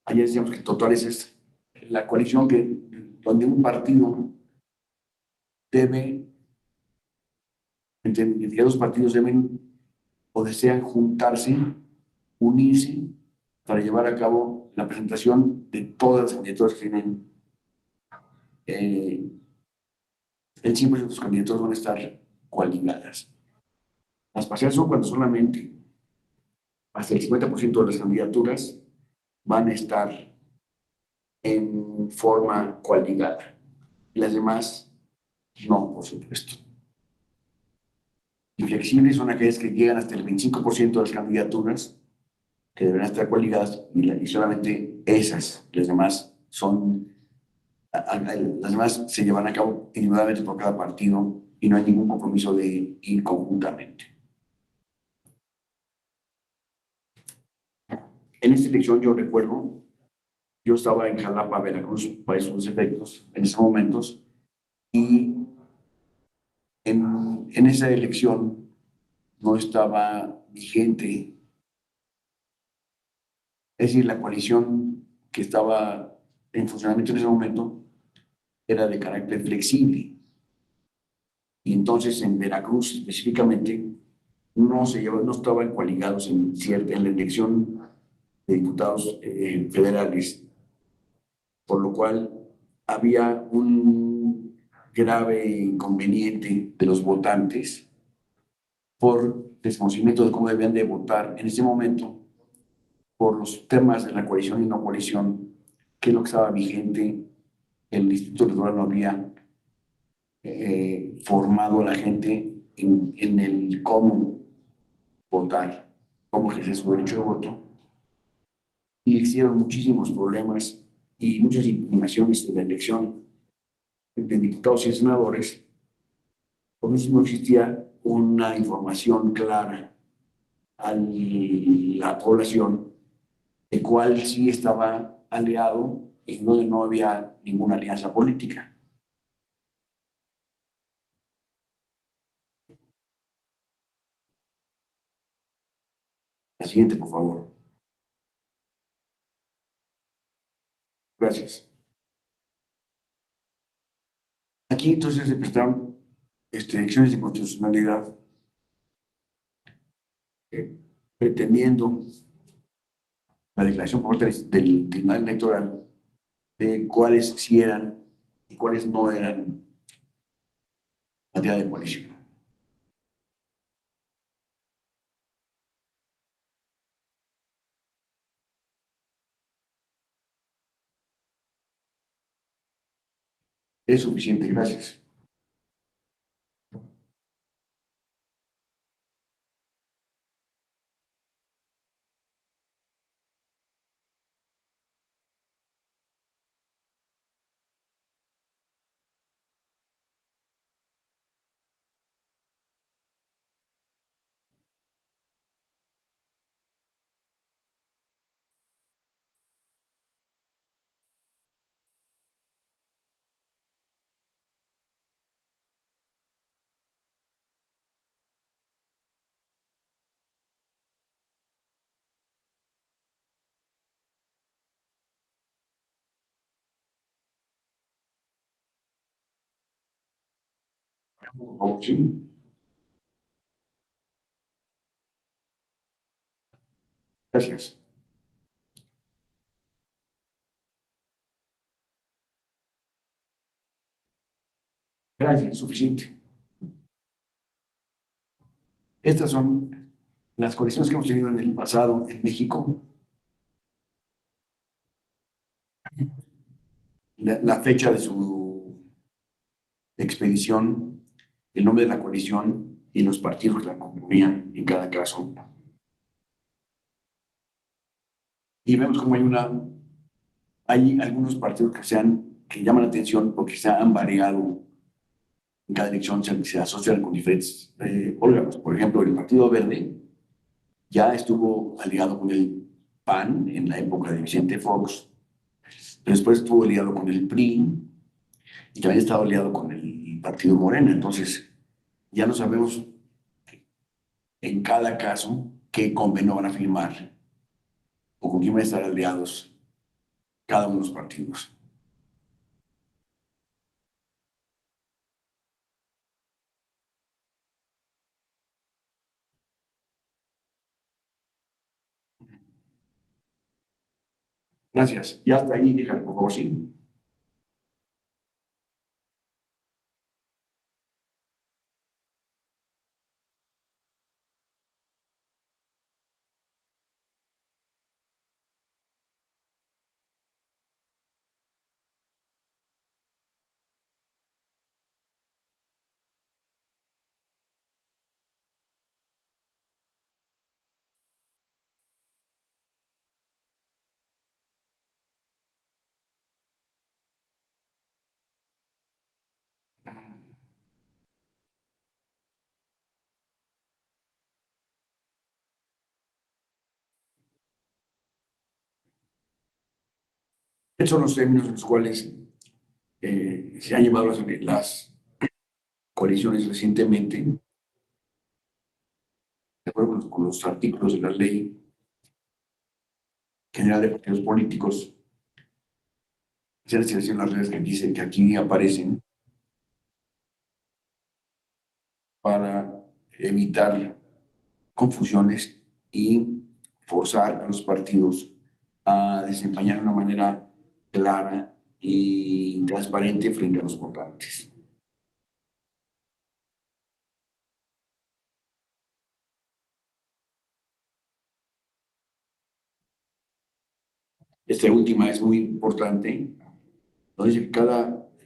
Ayer decíamos que totales es la coalición donde un partido debe, entre dos partidos deben o desean juntarse, unirse para llevar a cabo la presentación de todas las candidaturas que tienen. El 100% de los candidatos van a estar coaligadas. Las parciales son cuando solamente hasta el 50% de las candidaturas van a estar en forma coaligada. Y las demás, no, por supuesto. Y flexibles son aquellas que llegan hasta el 25% de las candidaturas que deberán estar coaligadas y solamente esas, las demás se llevan a cabo individualmente por cada partido y no hay ningún compromiso de ir conjuntamente. En esta elección yo recuerdo, yo estaba en Jalapa, Veracruz, para esos efectos, en esos momentos, y en esa elección no estaba vigente. Es decir, la coalición que estaba en funcionamiento en ese momento era de carácter flexible. Y entonces en Veracruz específicamente no estaban coaligados en la elección de diputados federales, por lo cual había un grave inconveniente de los votantes por desconocimiento de cómo debían de votar en ese momento por los temas de la coalición y no coalición, qué es lo que estaba vigente. El Instituto Electoral no había formado a la gente en el cómo votar, cómo ejercer su derecho de voto. Y existieron muchísimos problemas y muchas impugnaciones de la elección de diputados y senadores. Por eso no existía una información clara a la población de cuál sí estaba aliado y donde no había ninguna alianza política. La siguiente, por favor. Gracias. Aquí entonces se presentaron elecciones de constitucionalidad pretendiendo la declaración por parte del Tribunal Electoral de cuáles sí eran y cuáles no eran materia de coalición. Es suficiente, gracias. Por favor, sí. Gracias. Gracias, suficiente. Estas son las coaliciones que hemos tenido en el pasado en México. La fecha de su expedición, el nombre de la coalición y los partidos que la componían en cada caso. Y vemos como hay algunos partidos que llaman la atención porque se han variado en cada elección, se asocian con diferentes órganos. Por ejemplo, el Partido Verde ya estuvo aliado con el PAN en la época de Vicente Fox, después estuvo aliado con el PRI y también estaba aliado con el Partido Morena. Entonces, ya no sabemos en cada caso qué convenio van a firmar o con quién van a estar aliados cada uno de los partidos. Gracias. Y hasta ahí, déjame, por favor, sí. Estos son los términos en los cuales se han llevado las coaliciones recientemente, de acuerdo con los artículos de la Ley General de Partidos Políticos. Se han establecido las reglas que dicen que aquí aparecen para evitar confusiones y forzar a los partidos a desempeñar de una manera clara y transparente frente a los votantes. Esta última es muy importante. Entonces,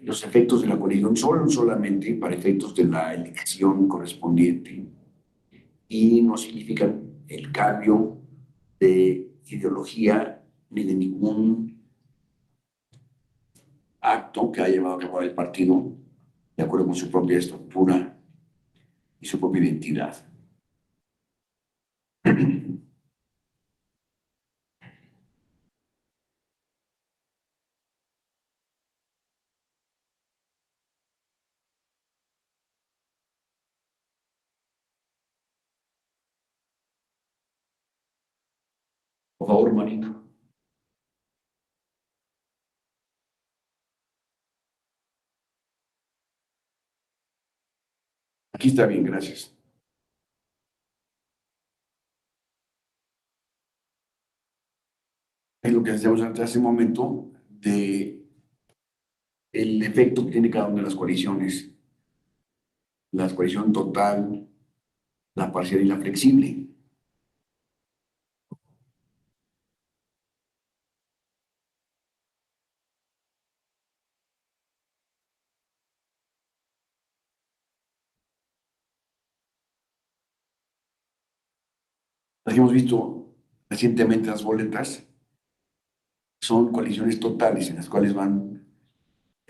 los efectos de la coalición son solamente para efectos de la elección correspondiente y no significan el cambio de ideología ni de ningún acto que haya llevado a cabo el partido de acuerdo con su propia estructura y su propia identidad. Por favor, Marina. Aquí está bien, gracias. Es lo que decíamos antes hace un momento de el efecto que tiene cada una de las coaliciones. La coalición total, la parcial y la flexible. Las que hemos visto recientemente las boletas son coaliciones totales en las cuales van,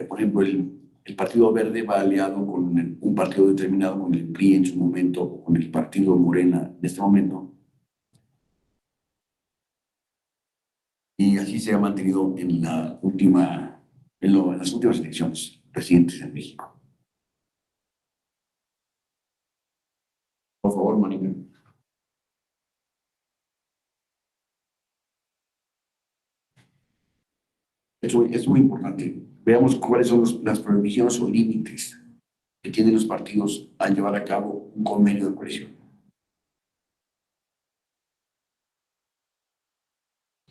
por ejemplo, el Partido Verde va aliado con un partido determinado, con el PRI en su momento, o con el Partido Morena en este momento. Y así se ha mantenido en las últimas elecciones recientes en México. Por favor, Mónica. Eso es muy importante. Veamos cuáles son las prohibiciones o límites que tienen los partidos al llevar a cabo un convenio de coalición.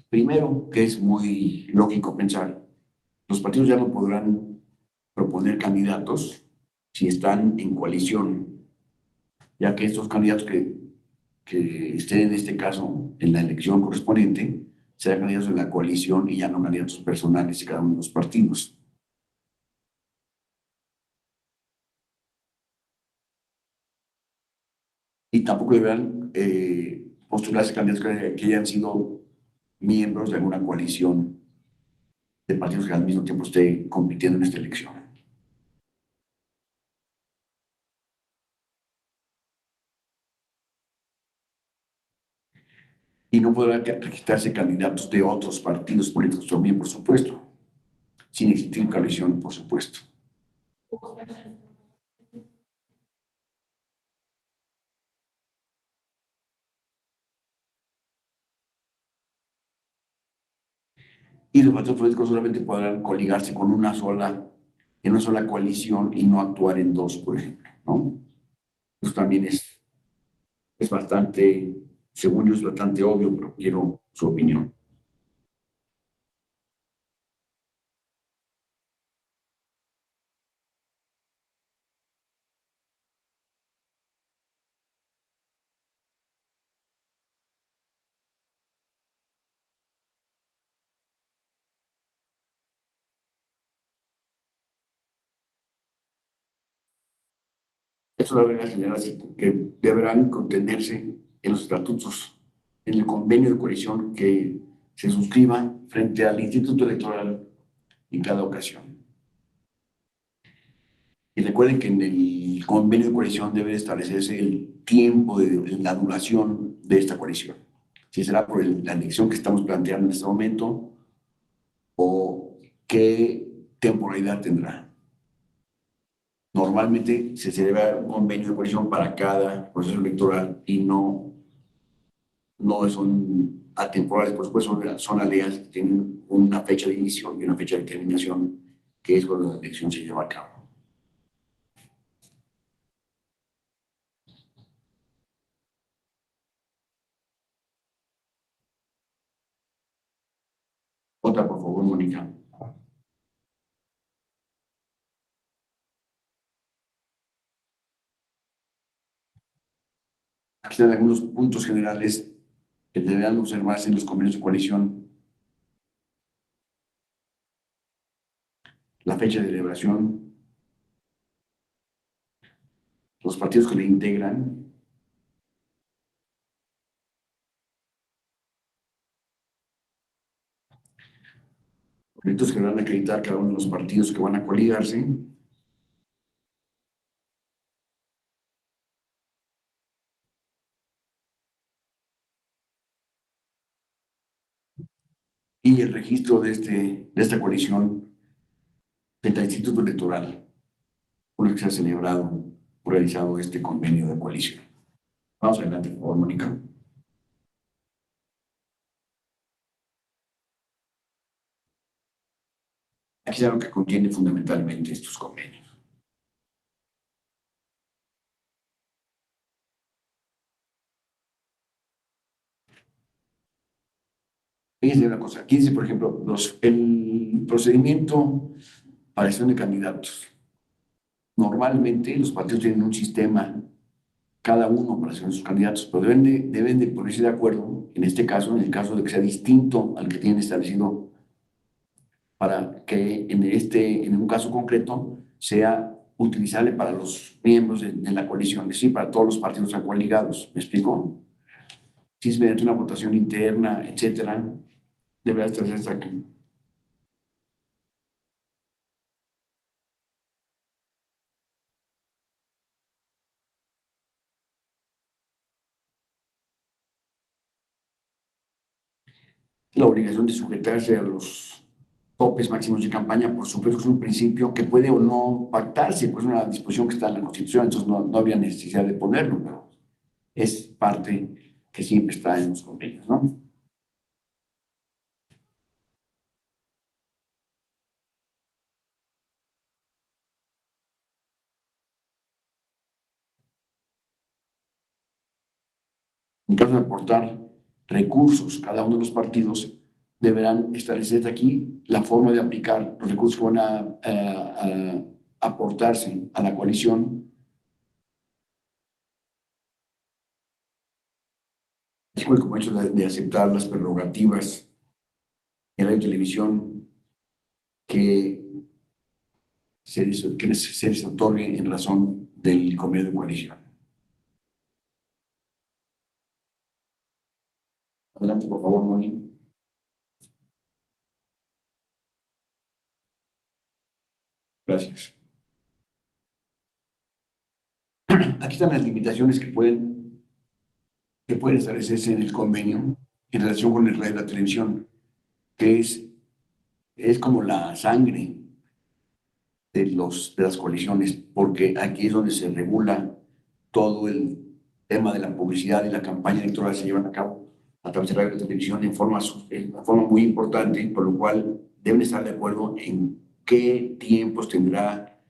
Primero, que es muy lógico pensar, los partidos ya no podrán proponer candidatos si están en coalición, ya que estos candidatos que estén en este caso en la elección correspondiente serán candidatos de la coalición y ya no candidatos personales de cada uno de los partidos. Y tampoco deberán postularse candidatos que hayan sido miembros de alguna coalición de partidos que al mismo tiempo esté compitiendo en esta elección. Y no podrán registrarse candidatos de otros partidos políticos también, por supuesto, sin existir coalición, por supuesto. Y los partidos políticos solamente podrán coligarse con en una sola coalición y no actuar en dos, por ejemplo, ¿no? Eso también es bastante, según yo, es bastante obvio, pero quiero su opinión. Eso la verdad señora, que deberán contenerse en los estatutos, en el convenio de coalición que se suscriba frente al Instituto Electoral en cada ocasión. Y recuerden que en el convenio de coalición debe establecerse el tiempo de la duración de esta coalición. Si será por la elección que estamos planteando en este momento o qué temporalidad tendrá. Normalmente se celebra un convenio de coalición para cada proceso electoral y no son atemporales, por supuesto, son alianzas que tienen una fecha de inicio y una fecha de terminación, que es cuando la elección se lleva a cabo. Otra, por favor, Mónica. Aquí están algunos puntos generales que deberán observarse en los convenios de coalición la fecha de celebración, los partidos que le integran, los proyectos que van a acreditar cada uno de los partidos que van a coligarse, y el registro de esta coalición frente al Instituto Electoral, por el que se ha celebrado o realizado este convenio de coalición. Vamos adelante, por favor, Mónica. Aquí es lo que contiene fundamentalmente estos convenios. Fíjense una cosa, aquí dice, por ejemplo, el procedimiento para elección de candidatos. Normalmente los partidos tienen un sistema, cada uno para seleccionar sus candidatos, pero deben de ponerse de acuerdo, en este caso, en el caso de que sea distinto al que tienen establecido, para que en un caso concreto sea utilizable para los miembros de la coalición, es decir, para todos los partidos coaligados. ¿Me explico? Si es mediante una votación interna, etcétera, deberá establecerse aquí. La obligación de sujetarse a los topes máximos de campaña, por supuesto, es un principio que puede o no pactarse, pues es una disposición que está en la Constitución, entonces no habría necesidad de ponerlo, pero es parte que siempre está en los convenios, ¿no? En caso de aportar recursos, cada uno de los partidos deberán establecer aquí la forma de aplicar los recursos que van a aportarse a la coalición, así como el compromiso de aceptar las prerrogativas en radio y televisión que se les otorgue en razón del convenio de coalición. Adelante, por favor, Moni. Gracias. Aquí están las limitaciones que pueden establecerse en el convenio en relación con el radio y la televisión, que es como la sangre de las coaliciones, porque aquí es donde se regula todo el tema de la publicidad y la campaña electoral se llevan a cabo a través de radio y televisión en forma muy importante, por lo cual deben estar de acuerdo en qué tiempos tendrá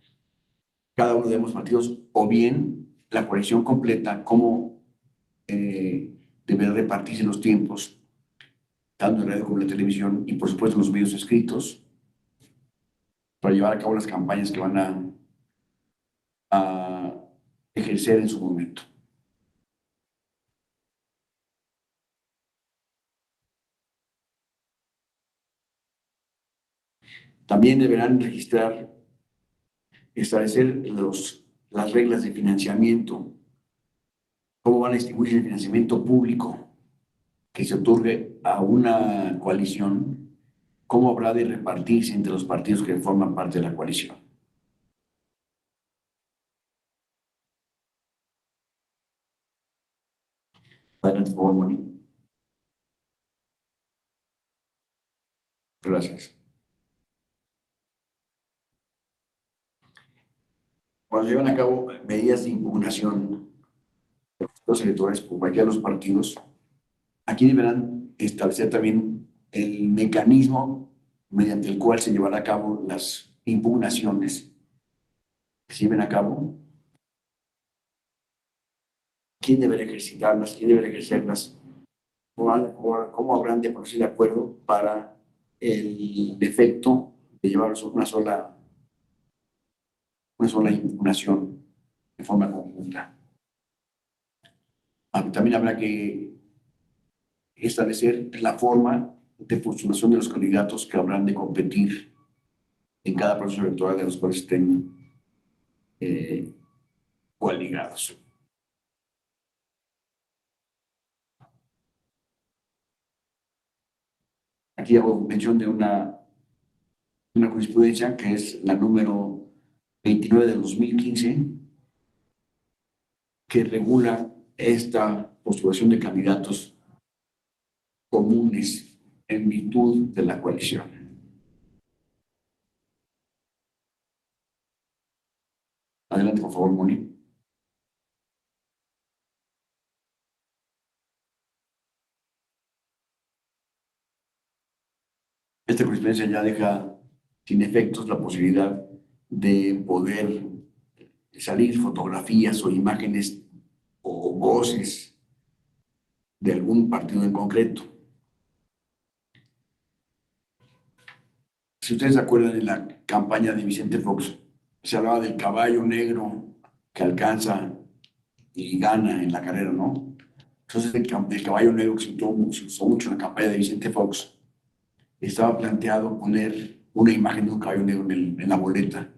cada uno de los partidos, o bien la coalición completa, cómo deberá repartirse los tiempos, tanto en radio como en la televisión, y por supuesto en los medios escritos, para llevar a cabo las campañas que van a ejercer en su momento. También deberán establecer las reglas de financiamiento, cómo van a distribuir el financiamiento público que se otorgue a una coalición, cómo habrá de repartirse entre los partidos que forman parte de la coalición. Adelante, por favor, Moni. Gracias. Cuando llevan a cabo medidas de impugnación de los electorales por cualquiera de los partidos, aquí deberán establecer también el mecanismo mediante el cual se llevará a cabo las impugnaciones que se lleven a cabo, quién deberá ejercitarlas, quién deberá ejercerlas, cómo habrán de ponerse de acuerdo para el efecto de llevar una sola impugnación de forma conjunta. También habrá que establecer la forma de postulación de los candidatos que habrán de competir en cada proceso electoral de los cuales estén coaligados. Aquí hago mención de una jurisprudencia que es la número 29 de 2015, que regula esta postulación de candidatos comunes en virtud de la coalición. Adelante, por favor, Moni. Esta jurisprudencia ya deja sin efectos la posibilidad de poder salir fotografías o imágenes o voces de algún partido en concreto. Si ustedes se acuerdan de la campaña de Vicente Fox, se hablaba del caballo negro que alcanza y gana en la carrera, ¿no? Entonces, el caballo negro que se usó mucho en la campaña de Vicente Fox, estaba planteado poner una imagen de un caballo negro en la boleta,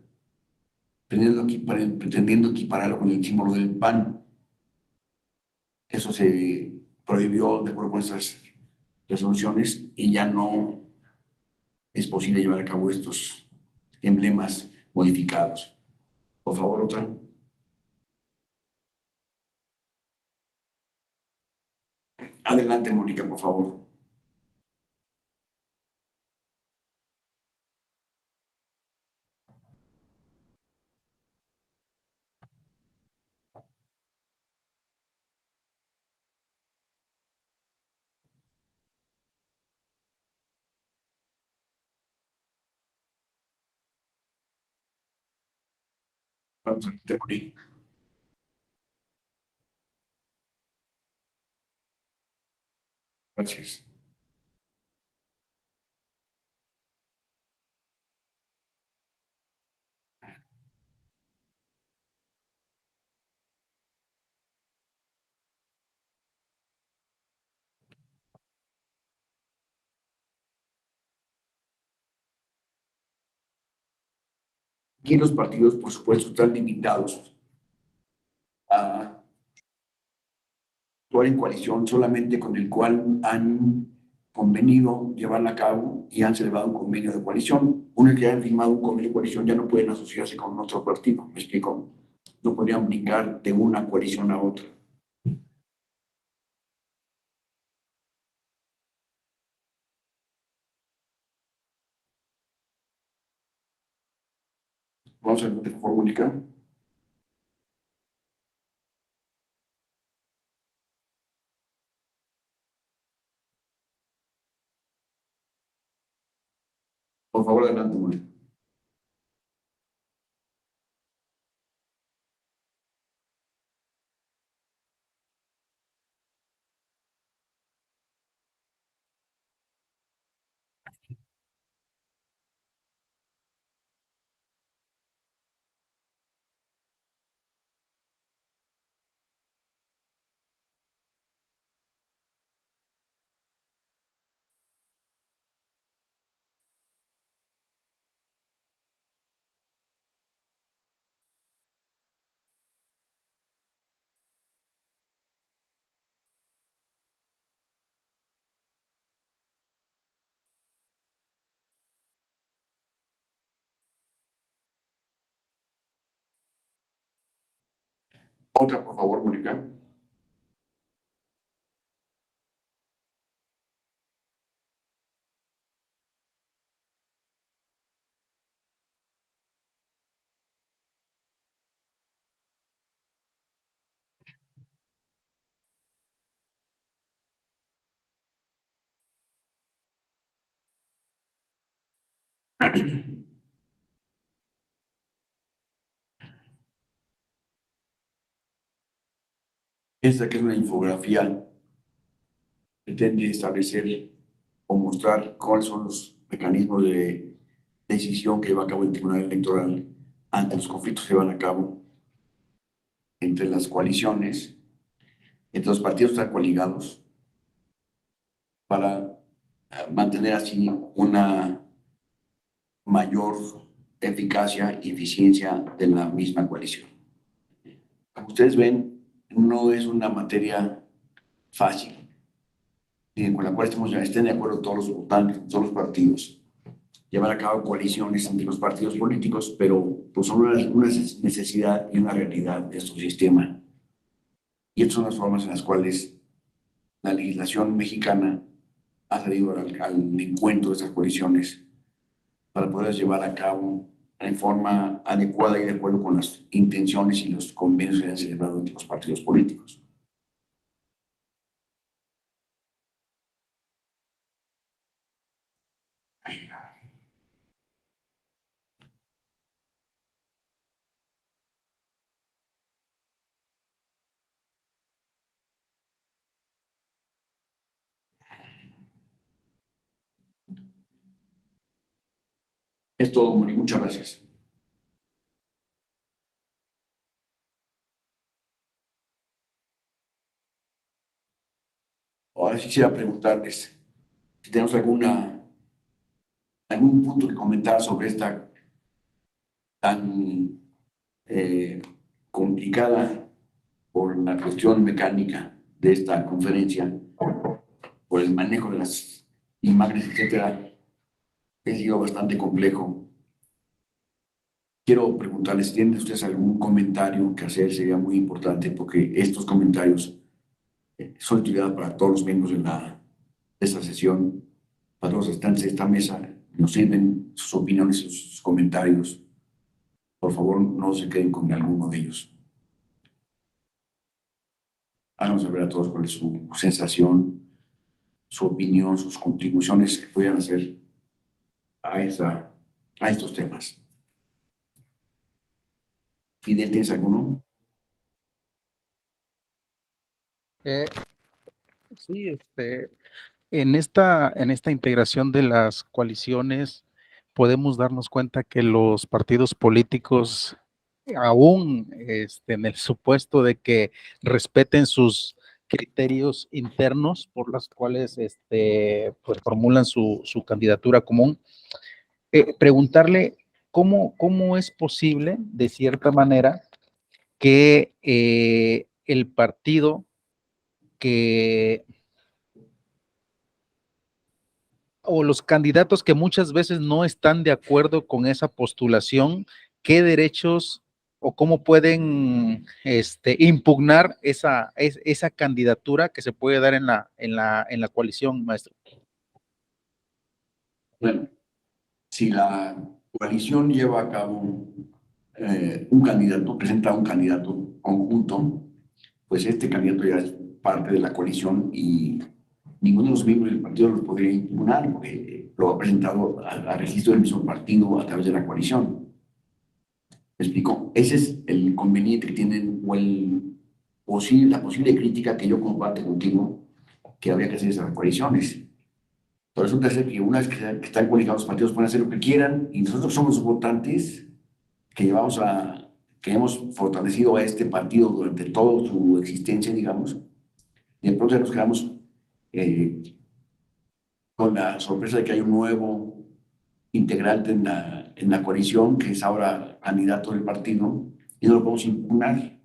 pretendiendo equipararlo con el símbolo del PAN. Eso se prohibió de acuerdo con esas resoluciones y ya no es posible llevar a cabo estos emblemas modificados. Por favor, otra. Adelante, Mónica, por favor. Vamos a terminar. Gracias. Aquí los partidos, por supuesto, están limitados a actuar en coalición solamente con el cual han convenido llevarla a cabo y han celebrado un convenio de coalición. Una vez que hayan firmado un convenio de coalición ya no pueden asociarse con otro partido. ¿Me explico? No podrían brincar de una coalición a otra. Vamos a ver, por favor, Mónica. Por favor, adelante, Mónica. Otra, por favor, Mónica. Esta que es una infografía pretende establecer o mostrar cuáles son los mecanismos de decisión que lleva a cabo el Tribunal Electoral ante los conflictos que llevan a cabo entre las coaliciones, entre los partidos están coligados para mantener así una mayor eficacia y eficiencia de la misma coalición. Como ustedes ven, no es una materia fácil, con la cual estén de acuerdo todos los votantes, todos los partidos, llevar a cabo coaliciones entre los partidos políticos, pero pues son una necesidad y una realidad de nuestro sistema. Y estas son las formas en las cuales la legislación mexicana ha salido al encuentro de estas coaliciones para poder llevar a cabo en forma adecuada y de acuerdo con las intenciones y los convenios que han celebrado entre los partidos políticos. Es todo, Moni. Muchas gracias. Ahora sí quisiera preguntarles si tenemos algún punto que comentar sobre esta tan complicada por la cuestión mecánica de esta conferencia, por el manejo de las imágenes, etcétera. Ha sido bastante complejo. Quiero preguntarles si tienen ustedes algún comentario que hacer, sería muy importante, porque estos comentarios son de utilidad para todos los miembros de esta sesión, para todos los estantes de esta mesa. Nos sirven sus opiniones, sus comentarios. Por favor, no se queden con alguno de ellos. Háganos saber a todos cuál es su sensación, su opinión, sus contribuciones que puedan hacer a estos temas. Fidel, ¿tienes alguno? Sí, en esta integración de las coaliciones podemos darnos cuenta que los partidos políticos, aún en el supuesto de que respeten sus criterios internos por los cuales pues formulan su candidatura común, preguntarle cómo es posible, de cierta manera, que el partido que o los candidatos que muchas veces no están de acuerdo con esa postulación, qué derechos o cómo pueden impugnar esa candidatura que se puede dar en la coalición, maestro. Bueno, si la coalición lleva a cabo presenta un candidato conjunto, pues este candidato ya es parte de la coalición y ninguno de los miembros del partido lo podría impugnar porque lo ha presentado al registro del mismo partido a través de la coalición. ¿Me explico? Ese es el inconveniente que tienen o la posible crítica que yo comparto contigo que habría que hacer esas coaliciones. Pero resulta ser que una vez que están coaligados los partidos pueden hacer lo que quieran y nosotros somos los votantes que hemos fortalecido a este partido durante toda su existencia, digamos, y de pronto ya nos quedamos con la sorpresa de que hay un nuevo integrante en la coalición, que es ahora candidato del partido, y no lo podemos impugnar,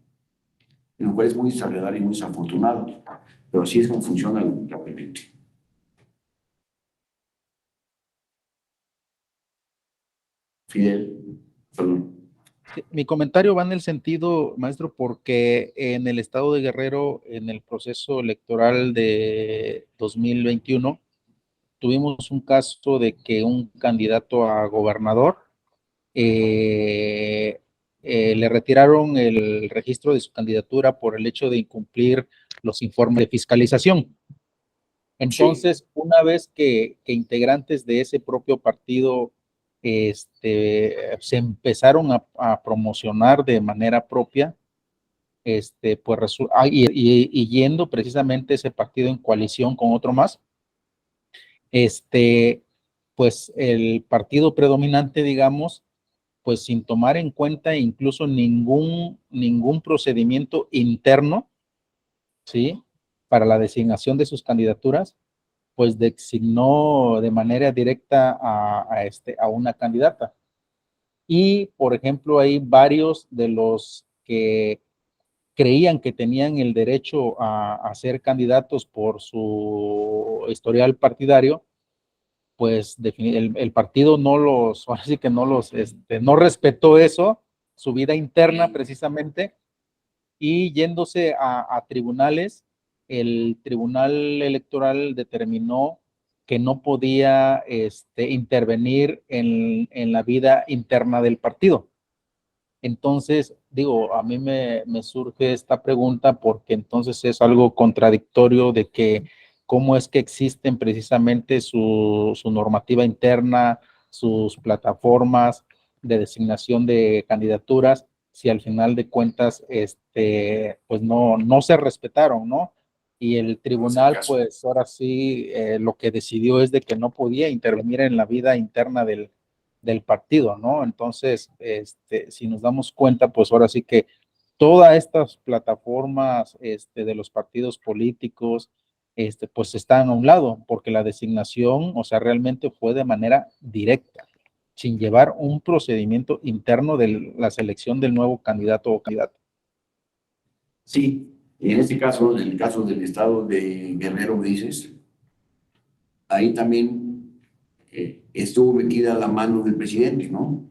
lo cual es muy desagradable y muy desafortunado, pero así es como funciona realmente. Fidel, perdón. Mi comentario va en el sentido, maestro, porque en el estado de Guerrero, en el proceso electoral de 2021, tuvimos un caso de que un candidato a gobernador le retiraron el registro de su candidatura por el hecho de incumplir los informes de fiscalización. Entonces, sí, una vez que integrantes de ese propio partido se empezaron a promocionar de manera propia, pues y yendo precisamente ese partido en coalición con otro más, pues el partido predominante, digamos, pues sin tomar en cuenta incluso ningún procedimiento interno, ¿sí?, para la designación de sus candidaturas, pues designó de manera directa a una candidata. y, por ejemplo, hay varios de los que creían que tenían el derecho a ser candidatos por su historial partidario, pues el partido no los, ahora sí que no los, no respetó eso, su vida interna precisamente, y yéndose a tribunales, el Tribunal Electoral determinó que no podía intervenir en la vida interna del partido. Entonces, digo, a mí me surge esta pregunta porque entonces es algo contradictorio de que cómo es que existen precisamente su normativa interna, sus plataformas de designación de candidaturas, si al final de cuentas, pues no se respetaron, ¿no? Y el tribunal, pues ahora sí, lo que decidió es de que no podía intervenir en la vida interna del partido, ¿no? Entonces, si nos damos cuenta, pues ahora sí que todas estas plataformas de los partidos políticos, pues están a un lado, porque la designación, o sea, realmente fue de manera directa, sin llevar un procedimiento interno de la selección del nuevo candidato o candidata. Sí, en este caso, en el caso del estado de Guerrero, dices, ahí también estuvo metida la mano del presidente, ¿no?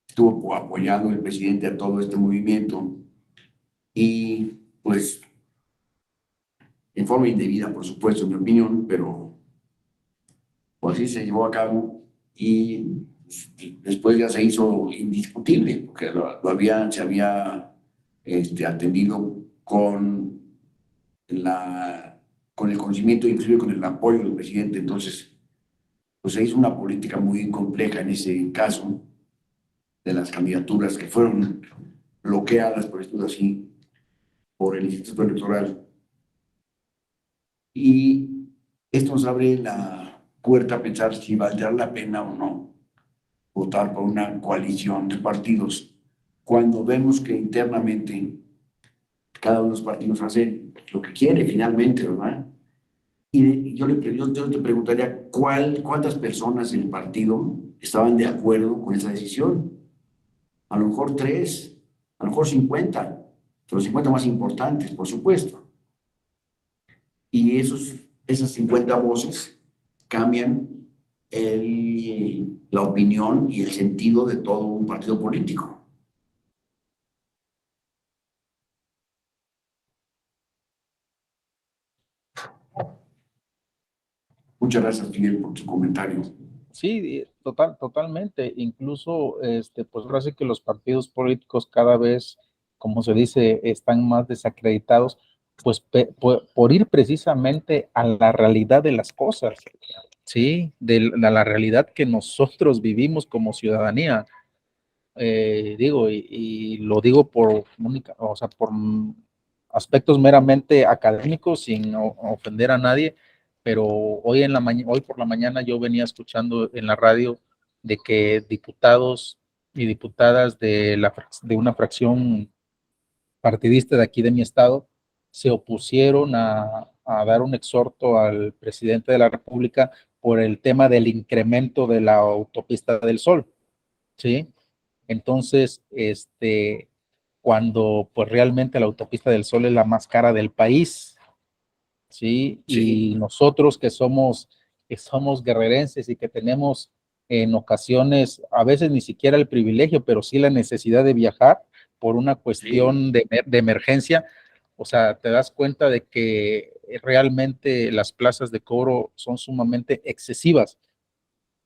Estuvo apoyando el presidente a todo este movimiento y pues en forma indebida, por supuesto, en mi opinión, pero pues así se llevó a cabo y después ya se hizo indiscutible, porque se había atendido con el conocimiento, inclusive con el apoyo del presidente. Entonces, pues se hizo una política muy compleja en ese caso de las candidaturas que fueron bloqueadas, por decirlo así, por el Instituto Electoral. Y esto nos abre la puerta a pensar si valdrá la pena o no votar por una coalición de partidos cuando vemos que internamente cada uno de los partidos hace lo que quiere finalmente, ¿verdad? Y yo te preguntaría cuántas personas en el partido estaban de acuerdo con esa decisión. A lo mejor 3, a lo mejor 50, los 50 más importantes, por supuesto. Y esas 50 voces cambian la opinión y el sentido de todo un partido político. Muchas gracias, Miguel, por tu comentario. Sí, totalmente. Incluso, pues ahora sí que los partidos políticos cada vez, como se dice, están más desacreditados, pues por ir precisamente a la realidad de las cosas, ¿sí? A la realidad que nosotros vivimos como ciudadanía. Digo, y lo digo o sea, por aspectos meramente académicos, sin ofender a nadie, pero hoy por la mañana yo venía escuchando en la radio de que diputados y diputadas de una fracción partidista de aquí de mi estado se opusieron a dar un exhorto al presidente de la República por el tema del incremento de la autopista del Sol, ¿sí? Entonces, cuando pues realmente la autopista del Sol es la más cara del país, ¿sí? Sí. Y nosotros que somos guerrerenses y que tenemos en ocasiones, a veces ni siquiera el privilegio, pero sí la necesidad de viajar por una cuestión de emergencia, o sea, te das cuenta de que realmente las plazas de cobro son sumamente excesivas.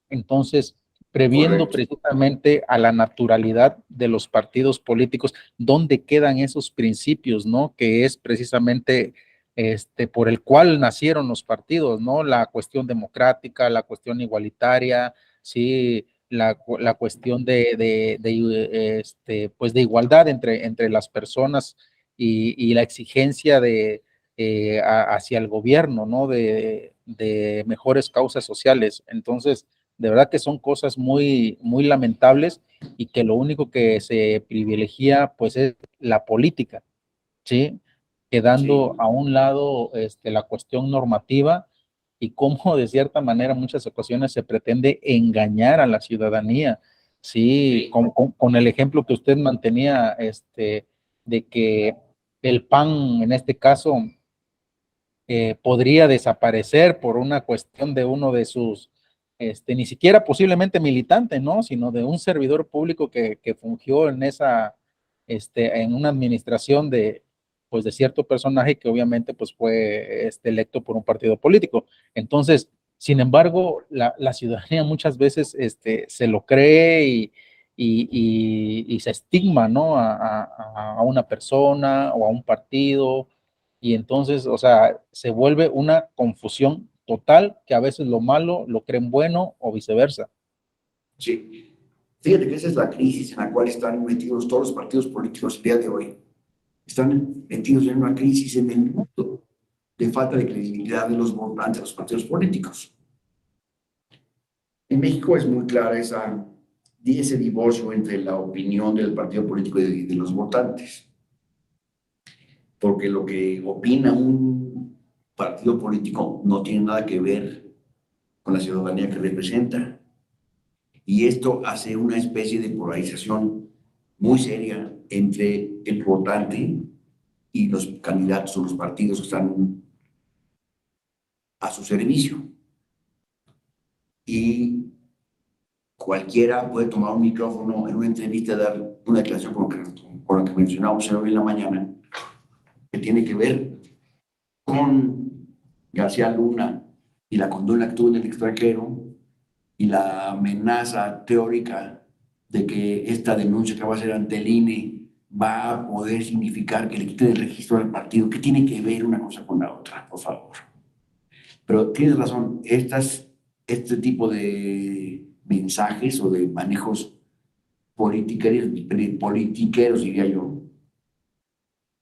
Entonces, previendo Correcto. precisamente a la naturalidad de los partidos políticos, ¿dónde quedan esos principios, no? Que es precisamente por el cual nacieron los partidos, ¿no? La cuestión democrática, la cuestión igualitaria, sí, la cuestión pues de igualdad entre las personas y la exigencia hacia el gobierno, ¿no? De mejores causas sociales. Entonces, de verdad que son cosas muy, muy lamentables y que lo único que se privilegia pues es la política, ¿sí? Quedando a un lado la cuestión normativa y cómo de cierta manera en muchas ocasiones se pretende engañar a la ciudadanía Sí, con el ejemplo que usted mantenía, de que el PAN, en este caso, podría desaparecer por una cuestión de uno de sus, ni siquiera posiblemente militante, ¿no? Sino de un servidor público que fungió en esa, en una administración de, pues, de cierto personaje que obviamente, pues, fue, electo por un partido político. Entonces, sin embargo, la ciudadanía muchas veces, se lo cree y se estigma, ¿no? A una persona o a un partido, y entonces, o sea, se vuelve una confusión total, que a veces lo malo lo creen bueno o viceversa. Sí. Fíjate que esa es la crisis en la cual están metidos todos los partidos políticos el día de hoy. Están metidos en una crisis en el mundo de falta de credibilidad de los votantes de los partidos políticos. En México es muy clara ese divorcio entre la opinión del partido político y de los votantes. Porque lo que opina un partido político no tiene nada que ver con la ciudadanía que representa. Y esto hace una especie de polarización muy seria entre el votante y los candidatos o los partidos que están a su servicio. Y cualquiera puede tomar un micrófono en una entrevista, dar una declaración con lo que mencionamos hoy en la mañana, que tiene que ver con García Luna y la condena que tuvo en el extranjero y la amenaza teórica de que esta denuncia que va a hacer ante el INE va a poder significar que le quiten el registro del partido. ¿Qué tiene que ver una cosa con la otra, por favor? Pero tienes razón, este tipo de mensajes o de manejos politiqueros, diría yo,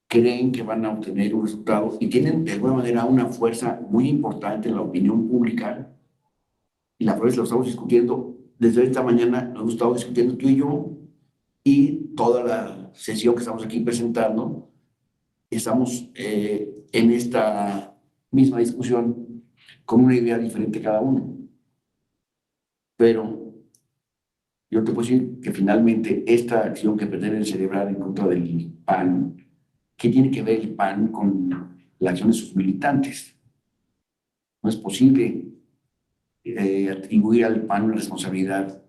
creen que van a obtener un resultado y tienen de alguna manera una fuerza muy importante en la opinión pública, y la fuerza lo estamos discutiendo desde esta mañana, lo hemos estado discutiendo tú y yo, y toda la sesión que estamos aquí presentando, estamos en esta misma discusión con una idea diferente cada uno. Pero yo te puedo decir que finalmente esta acción que pretenden celebrar en contra del PAN, ¿qué tiene que ver el PAN con la acción de sus militantes? No es posible atribuir al PAN una responsabilidad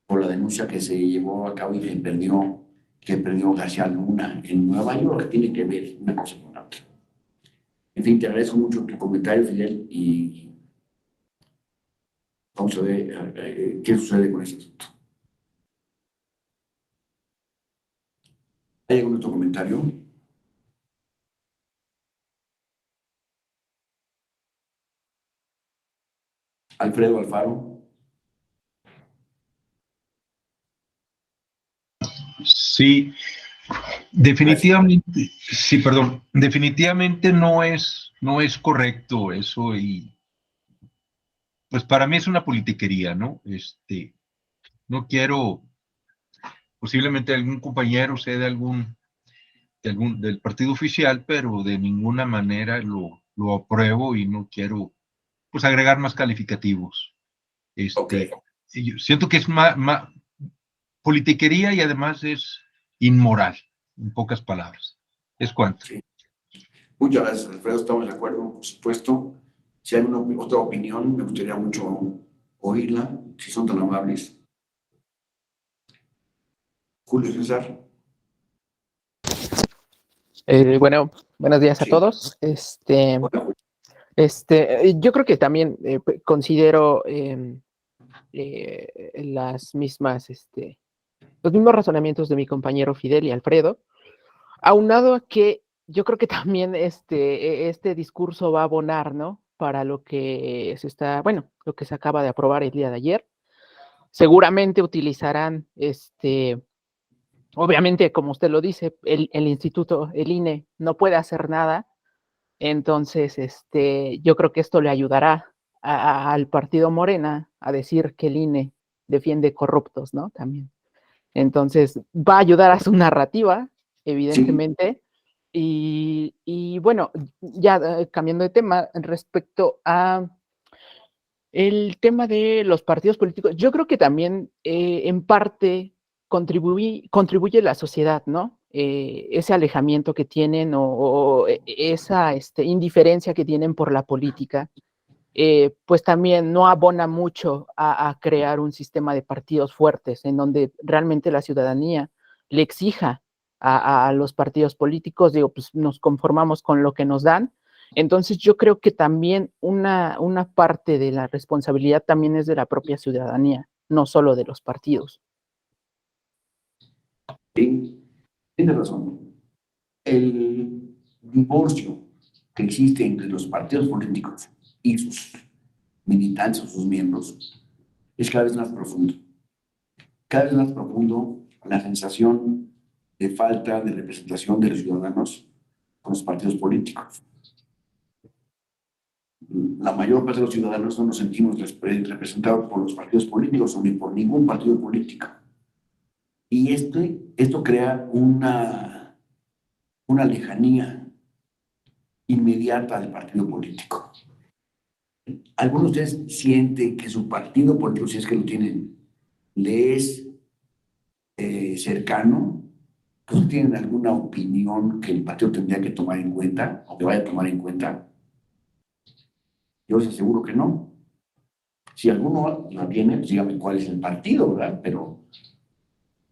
por la denuncia que se llevó a cabo y que perdió García Luna en Nueva York, que tiene que ver una cosa con la otra. En fin, te agradezco mucho tu comentario, Fidel, y vamos a ver qué sucede con este asunto. ¿Hay algún otro comentario? Alfredo Alfaro. Sí, definitivamente, sí, perdón, definitivamente no es correcto eso, y pues para mí es una politiquería, ¿no? No quiero, posiblemente algún compañero sea del partido oficial, pero de ninguna manera lo apruebo y no quiero, pues, agregar más calificativos. Okay. Yo siento que es más politiquería y además es inmoral, en pocas palabras. Es cuanto. Sí. Muchas gracias, Alfredo. Estamos de acuerdo, por supuesto. Si hay otra opinión, me gustaría mucho oírla, si son tan amables. Julio César. Bueno, buenos días a Sí. todos. Hola, Yo creo que también considero las mismas, los mismos razonamientos de mi compañero Fidel y Alfredo, aunado a que yo creo que también este discurso va a abonar, ¿no? Para lo que lo que se acaba de aprobar el día de ayer. Seguramente utilizarán, obviamente, como usted lo dice, el instituto, el INE, no puede hacer nada. Entonces, yo creo que esto le ayudará al partido Morena a decir que el INE defiende corruptos, ¿no? También. Entonces, va a ayudar a su narrativa, evidentemente. Y bueno, ya cambiando de tema, respecto a El tema de los partidos políticos, yo creo que también en parte contribuye la sociedad, ¿no? Ese alejamiento que tienen o esa indiferencia que tienen por la política, pues también no abona mucho a crear un sistema de partidos fuertes en donde realmente la ciudadanía le exija a los partidos políticos, digo, pues nos conformamos con lo que nos dan. Entonces yo creo que también una parte de la responsabilidad también es de la propia ciudadanía, no solo de los partidos. Sí, tiene razón. El divorcio que existe entre los partidos políticos y sus militantes o sus miembros es cada vez más profundo. Cada vez más profundo la sensación de falta de representación de los ciudadanos con los partidos políticos. La mayor parte de los ciudadanos no nos sentimos representados por los partidos políticos ni por ningún partido político. Y esto crea una lejanía inmediata del partido político. ¿Algunos de ustedes sienten que su partido político, si es que lo tienen, le es cercano? ¿Ustedes tienen alguna opinión que el partido tendría que tomar en cuenta o que vaya a tomar en cuenta? Yo les aseguro que no. Si alguno la tiene, pues dígame cuál es el partido, ¿verdad? Pero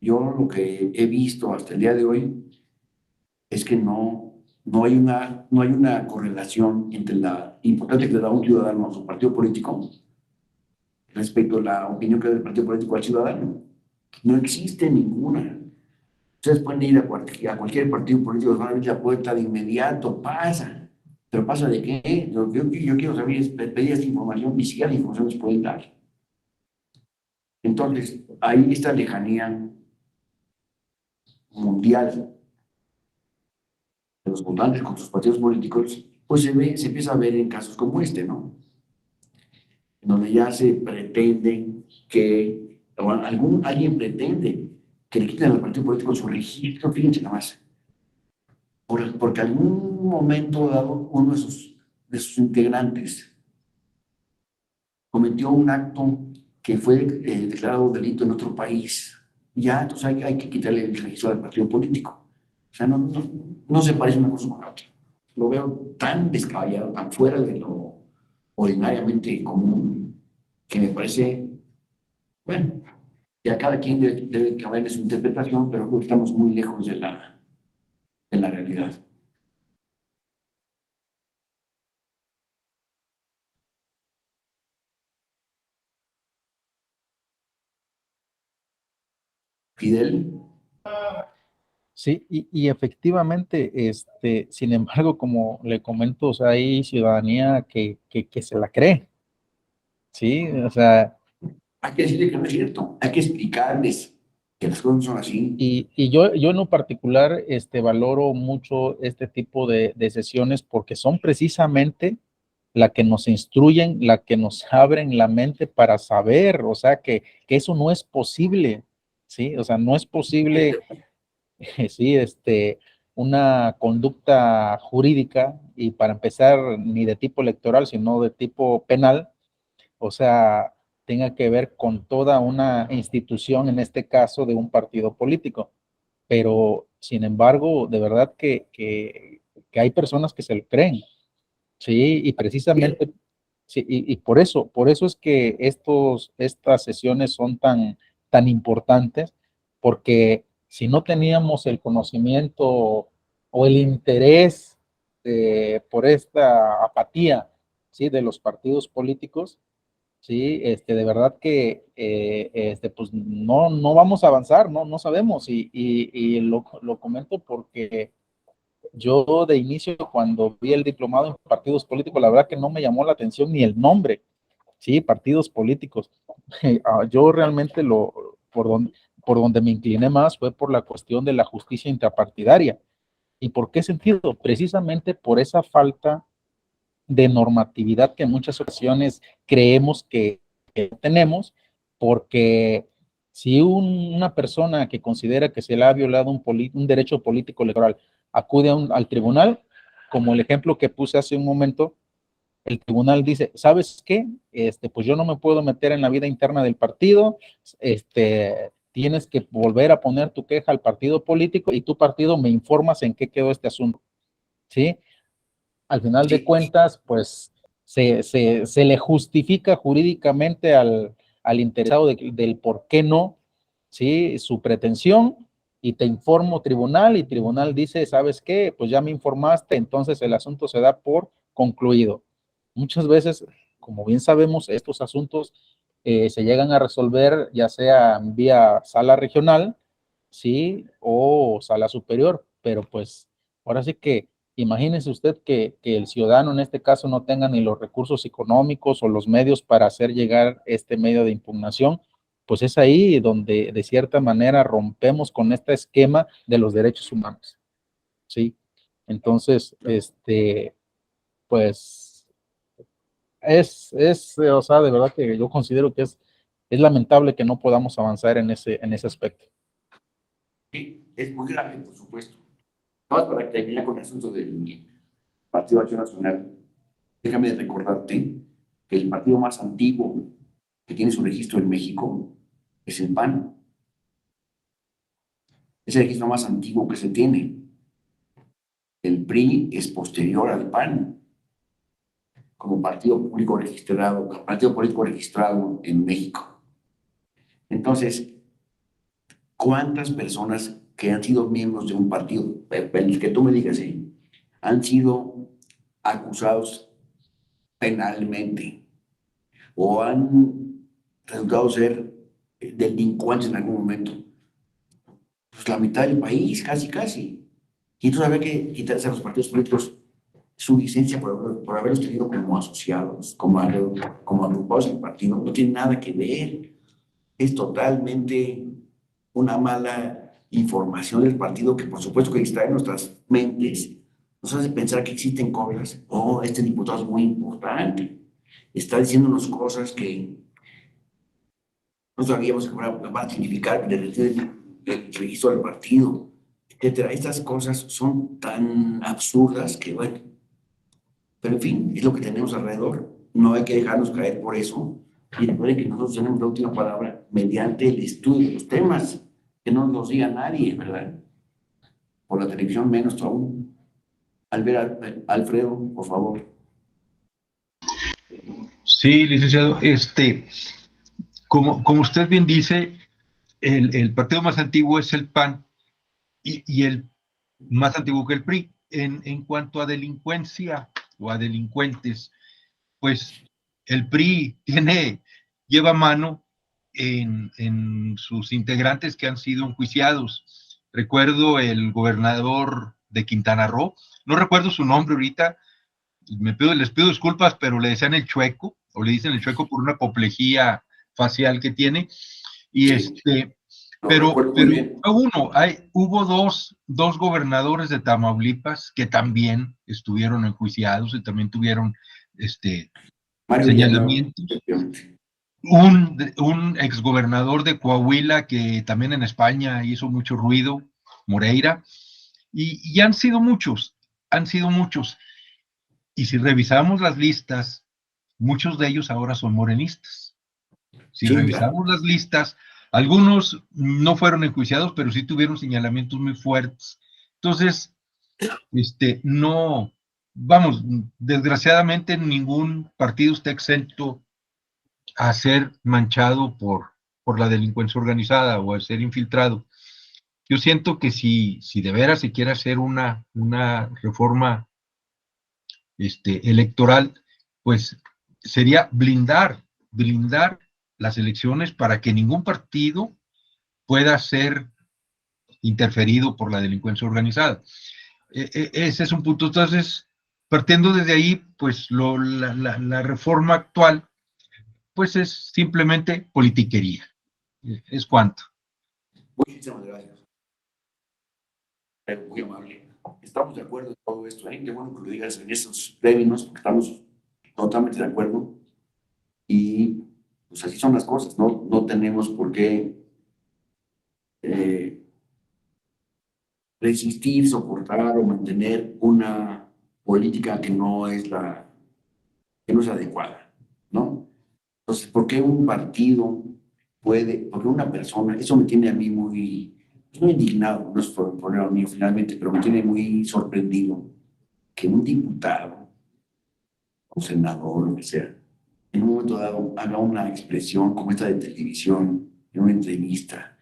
yo lo que he visto hasta el día de hoy es que no hay una correlación entre la importancia que le da un ciudadano a su partido político respecto a la opinión que da el partido político al ciudadano. No existe ninguna. Ustedes pueden ir a cualquier partido político, van a abrir la puerta de inmediato, pasa. ¿Pero pasa de qué? Lo que yo quiero saber es pedir esta información, ni siquiera la información les pueden dar. Entonces, ahí esta lejanía mundial de los votantes con sus partidos políticos, pues se empieza a ver en casos como este, ¿no? En donde ya se pretende que, o alguien pretende que le quiten al partido político su registro, fíjense nada más, porque algún momento dado uno de sus integrantes cometió un acto que fue declarado delito en otro país. Ya, entonces hay que quitarle el registro al partido político. O sea, no se parece una cosa con la otra. Lo veo tan descabellado, tan fuera de lo ordinariamente común, que me parece, bueno, ya cada quien debe caber su interpretación, pero creo que estamos muy lejos de la realidad. Fidel. Sí, y efectivamente, sin embargo, como le comento, o sea, hay ciudadanía que se la cree, ¿sí? O sea, Hay que decirle que no es cierto, hay que explicarles que las cosas son así. y yo en lo particular, valoro mucho este tipo de sesiones porque son precisamente la que nos instruyen, la que nos abren la mente para saber, o sea, que eso no es posible, ¿sí? O sea, no es posible, sí, una conducta jurídica y para empezar ni de tipo electoral, sino de tipo penal, o sea, tenga que ver con toda una institución, en este caso de un partido político. Pero, sin embargo, de verdad que hay personas que se lo creen, ¿sí? Y precisamente, sí, y por eso es que estas sesiones son tan importantes, porque si no teníamos el conocimiento o el interés por esta apatía, ¿sí? De los partidos políticos, sí, de verdad que pues no vamos a avanzar, no sabemos, y lo comento porque yo de inicio, cuando vi el diplomado en partidos políticos, la verdad que no me llamó la atención ni el nombre, sí, partidos políticos. Yo realmente por donde me incliné más fue por la cuestión de la justicia intrapartidaria. ¿Y por qué sentido? Precisamente por esa falta de normatividad que en muchas ocasiones creemos que tenemos, porque si una persona que considera que se le ha violado un derecho político electoral acude al tribunal, como el ejemplo que puse hace un momento, el tribunal dice, ¿sabes qué? Pues yo no me puedo meter en la vida interna del partido, tienes que volver a poner tu queja al partido político y tu partido me informas en qué quedó este asunto, ¿sí? Al final de cuentas, pues se le justifica jurídicamente al interesado del por qué no, ¿sí? Su pretensión, y te informo tribunal, y tribunal dice, ¿sabes qué? Pues ya me informaste, entonces el asunto se da por concluido. Muchas veces, como bien sabemos, estos asuntos se llegan a resolver ya sea vía sala regional, ¿sí? O sala superior, pero pues ahora sí que imagínese usted que el ciudadano en este caso no tenga ni los recursos económicos o los medios para hacer llegar este medio de impugnación, pues es ahí donde de cierta manera rompemos con este esquema de los derechos humanos, ¿sí? Entonces, pues o sea, de verdad que yo considero que es lamentable que no podamos avanzar en ese aspecto. Sí, es muy grave, por supuesto. Nada más para terminar con el asunto del Partido Acción Nacional, déjame recordarte que el partido más antiguo que tiene su registro en México es el PAN. Es el registro más antiguo que se tiene. El PRI es posterior al PAN como partido político registrado en México. Entonces, ¿cuántas personas que han sido miembros de un partido, el que tú me digas, han sido acusados penalmente o han resultado ser delincuentes en algún momento? Pues la mitad del país, casi, casi. Y entonces habría que quitarse a los partidos políticos su licencia por haberlos tenido como asociados, como agrupados en el partido. No tiene nada que ver. Es totalmente una mala información del partido que por supuesto que distrae nuestras mentes, nos hace pensar que existen cosas. Oh, este diputado es muy importante, está diciéndonos cosas que no sabíamos que van a significar el registro del partido, etcétera. Estas cosas son tan absurdas que, bueno, pero en fin, es lo que tenemos alrededor. No hay que dejarnos caer por eso. Y recuerden que nosotros tenemos la última palabra mediante el estudio de los temas, que no nos diga nadie, ¿verdad? Por la televisión menos aún. Alfredo, por favor. Sí, licenciado, como usted bien dice, el partido más antiguo es el PAN y el más antiguo que el PRI. En cuanto a delincuencia o a delincuentes, pues el PRI lleva mano en sus integrantes que han sido enjuiciados. Recuerdo el gobernador de Quintana Roo, no recuerdo su nombre ahorita, les pido disculpas, pero le decían el Chueco, o le dicen el Chueco por una apoplejía facial que tiene, y Sí, lo recuerdo muy bien. hubo dos gobernadores de Tamaulipas que también estuvieron enjuiciados y también tuvieron Mario Villanueva, señalamientos. efectivamente. Un exgobernador de Coahuila que también en España hizo mucho ruido, Moreira, y han sido muchos. Y si revisamos las listas, muchos de ellos ahora son morenistas. Si Sí, revisamos claro. las listas, algunos no fueron enjuiciados, pero sí tuvieron señalamientos muy fuertes. Entonces, no, vamos, desgraciadamente ningún partido está exento a ser manchado por la delincuencia organizada o a ser infiltrado. Yo siento que si de veras se quiere hacer una reforma electoral, pues sería blindar las elecciones para que ningún partido pueda ser interferido por la delincuencia organizada. Ese es un punto. Entonces, partiendo desde ahí, pues la reforma actual, pues es simplemente politiquería. Es cuanto. Muchísimas gracias. Muy amable. Estamos de acuerdo en todo esto, ¿eh? Qué bueno que lo digas en esos términos, porque estamos totalmente de acuerdo. Y pues así son las cosas, ¿no? No tenemos por qué resistir, soportar o mantener una política que no es la que no es adecuada, ¿no? Entonces, ¿por qué un partido por qué una persona, eso me tiene a mí muy, pues no indignado, no es por un problema mío finalmente, pero me tiene muy sorprendido que un diputado, un senador, lo que sea, en un momento dado haga una expresión como esta de televisión, en una entrevista,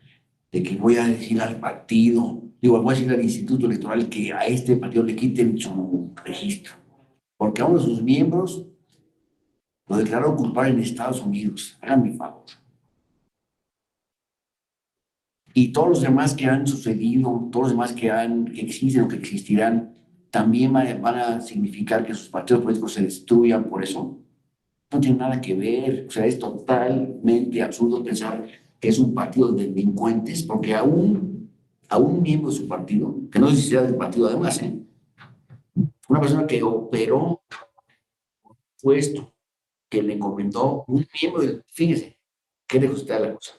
de que voy a decir al partido, digo, voy a decir al Instituto Electoral que a este partido le quiten su registro, porque a uno de sus miembros lo declaró culpable en Estados Unidos. Háganme el favor. Y todos los demás que han sucedido, todos los demás que existen o que existirán, también van a significar que sus partidos políticos se destruyan por eso. No tiene nada que ver. O sea, es totalmente absurdo pensar que es un partido de delincuentes, porque a un miembro de su partido, que no sé si sea del partido además, una persona que operó puesto que le encomendó un miembro del, fíjese, qué lejos está la cosa.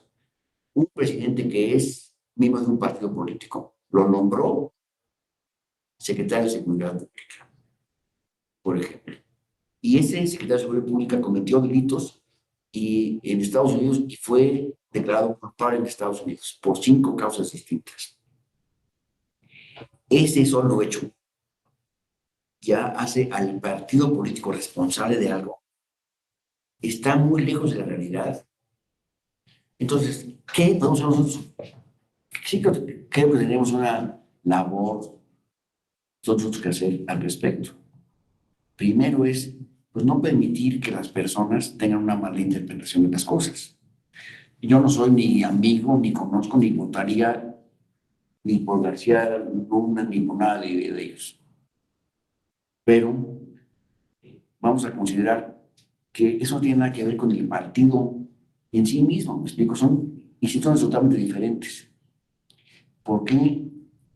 Un presidente que es miembro de un partido político lo nombró secretario de Seguridad Pública, por ejemplo. Y ese secretario de Seguridad Pública cometió delitos en Estados Unidos y fue declarado culpable en Estados Unidos por 5 causas distintas. Ese solo hecho ya hace al partido político responsable de algo. Está muy lejos de la realidad. Entonces, ¿qué podemos hacer nosotros? Sí, creo que tenemos una labor nosotros que hacer al respecto. Primero es, pues, no permitir que las personas tengan una mala interpretación de las cosas. Yo no soy ni amigo, ni conozco, ni votaría ni por García Luna, ni por nada de ellos. Pero vamos a considerar que eso no tiene nada que ver con el partido en sí mismo. Me explico, son instituciones totalmente diferentes. ¿Por qué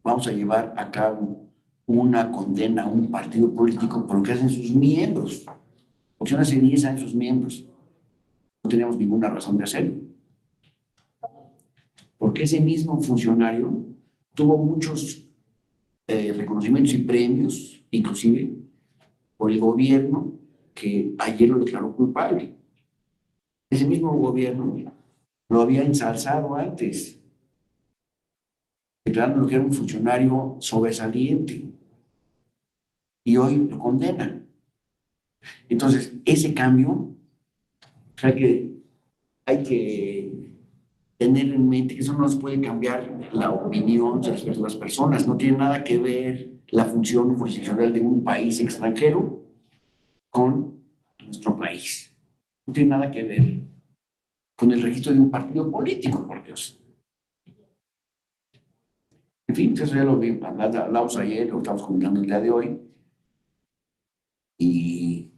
vamos a llevar a cabo una condena a un partido político por lo que hacen sus miembros? Porque son hace 10 años sus miembros. No tenemos ninguna razón de hacerlo. Porque ese mismo funcionario tuvo muchos reconocimientos y premios, inclusive por el gobierno que ayer lo declaró culpable. Ese mismo gobierno lo había ensalzado antes, declarándolo que era un funcionario sobresaliente, y hoy lo condenan. Entonces, ese cambio, hay que tener en mente que eso no nos puede cambiar la opinión respecto a las personas. No tiene nada que ver la función jurisdiccional de un país extranjero con nuestro país. No tiene nada que ver con el registro de un partido político, por Dios. En fin, eso ya lo hablamos ayer, lo estamos comentando el día de hoy. Y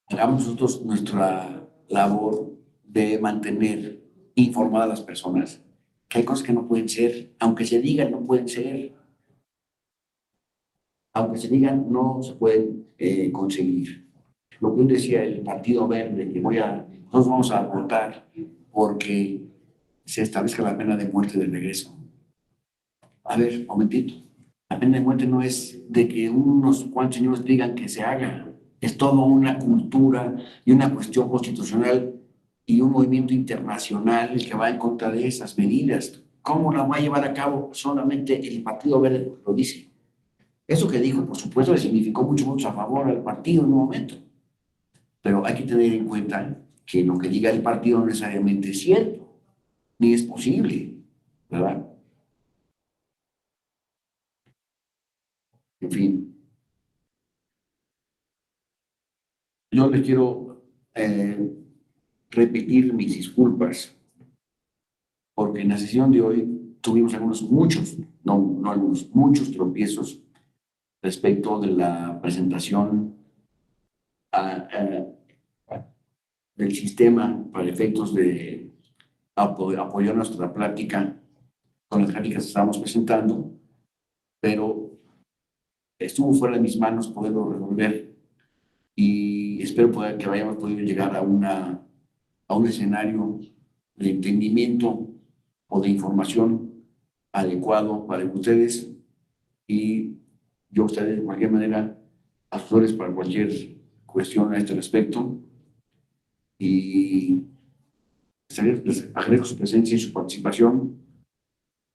hagamos nosotros nuestra labor de mantener informadas a las personas que hay cosas que no pueden ser, aunque se digan, no pueden ser. Aunque se digan, no se pueden conseguir. Lo que yo decía, el Partido Verde, que nosotros vamos a votar porque se establezca la pena de muerte de regreso. A ver, un momentito. La pena de muerte no es de que unos cuantos señores digan que se haga. Es toda una cultura y una cuestión constitucional y un movimiento internacional que va en contra de esas medidas. ¿Cómo la va a llevar a cabo? Solamente el Partido Verde lo dice. Eso que dijo, por supuesto, le significó mucho a favor al partido en un momento. Pero hay que tener en cuenta que lo que diga el partido no necesariamente es cierto, ni es posible, ¿verdad? En fin, yo les quiero repetir mis disculpas, porque en la sesión de hoy tuvimos muchos tropiezos respecto de la presentación del sistema para efectos de apoyar nuestra plática con las gráficas que estábamos presentando, pero estuvo fuera de mis manos poderlo resolver y espero que hayamos podido llegar a un escenario de entendimiento o de información adecuado para ustedes, y yo estaré de cualquier manera a sus órdenes para cualquier cuestión a este respecto. Y les agradezco su presencia y su participación.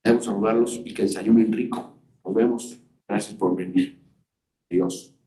Debemos saludarlos y que desayunen rico. Nos vemos. Gracias por venir. Adiós.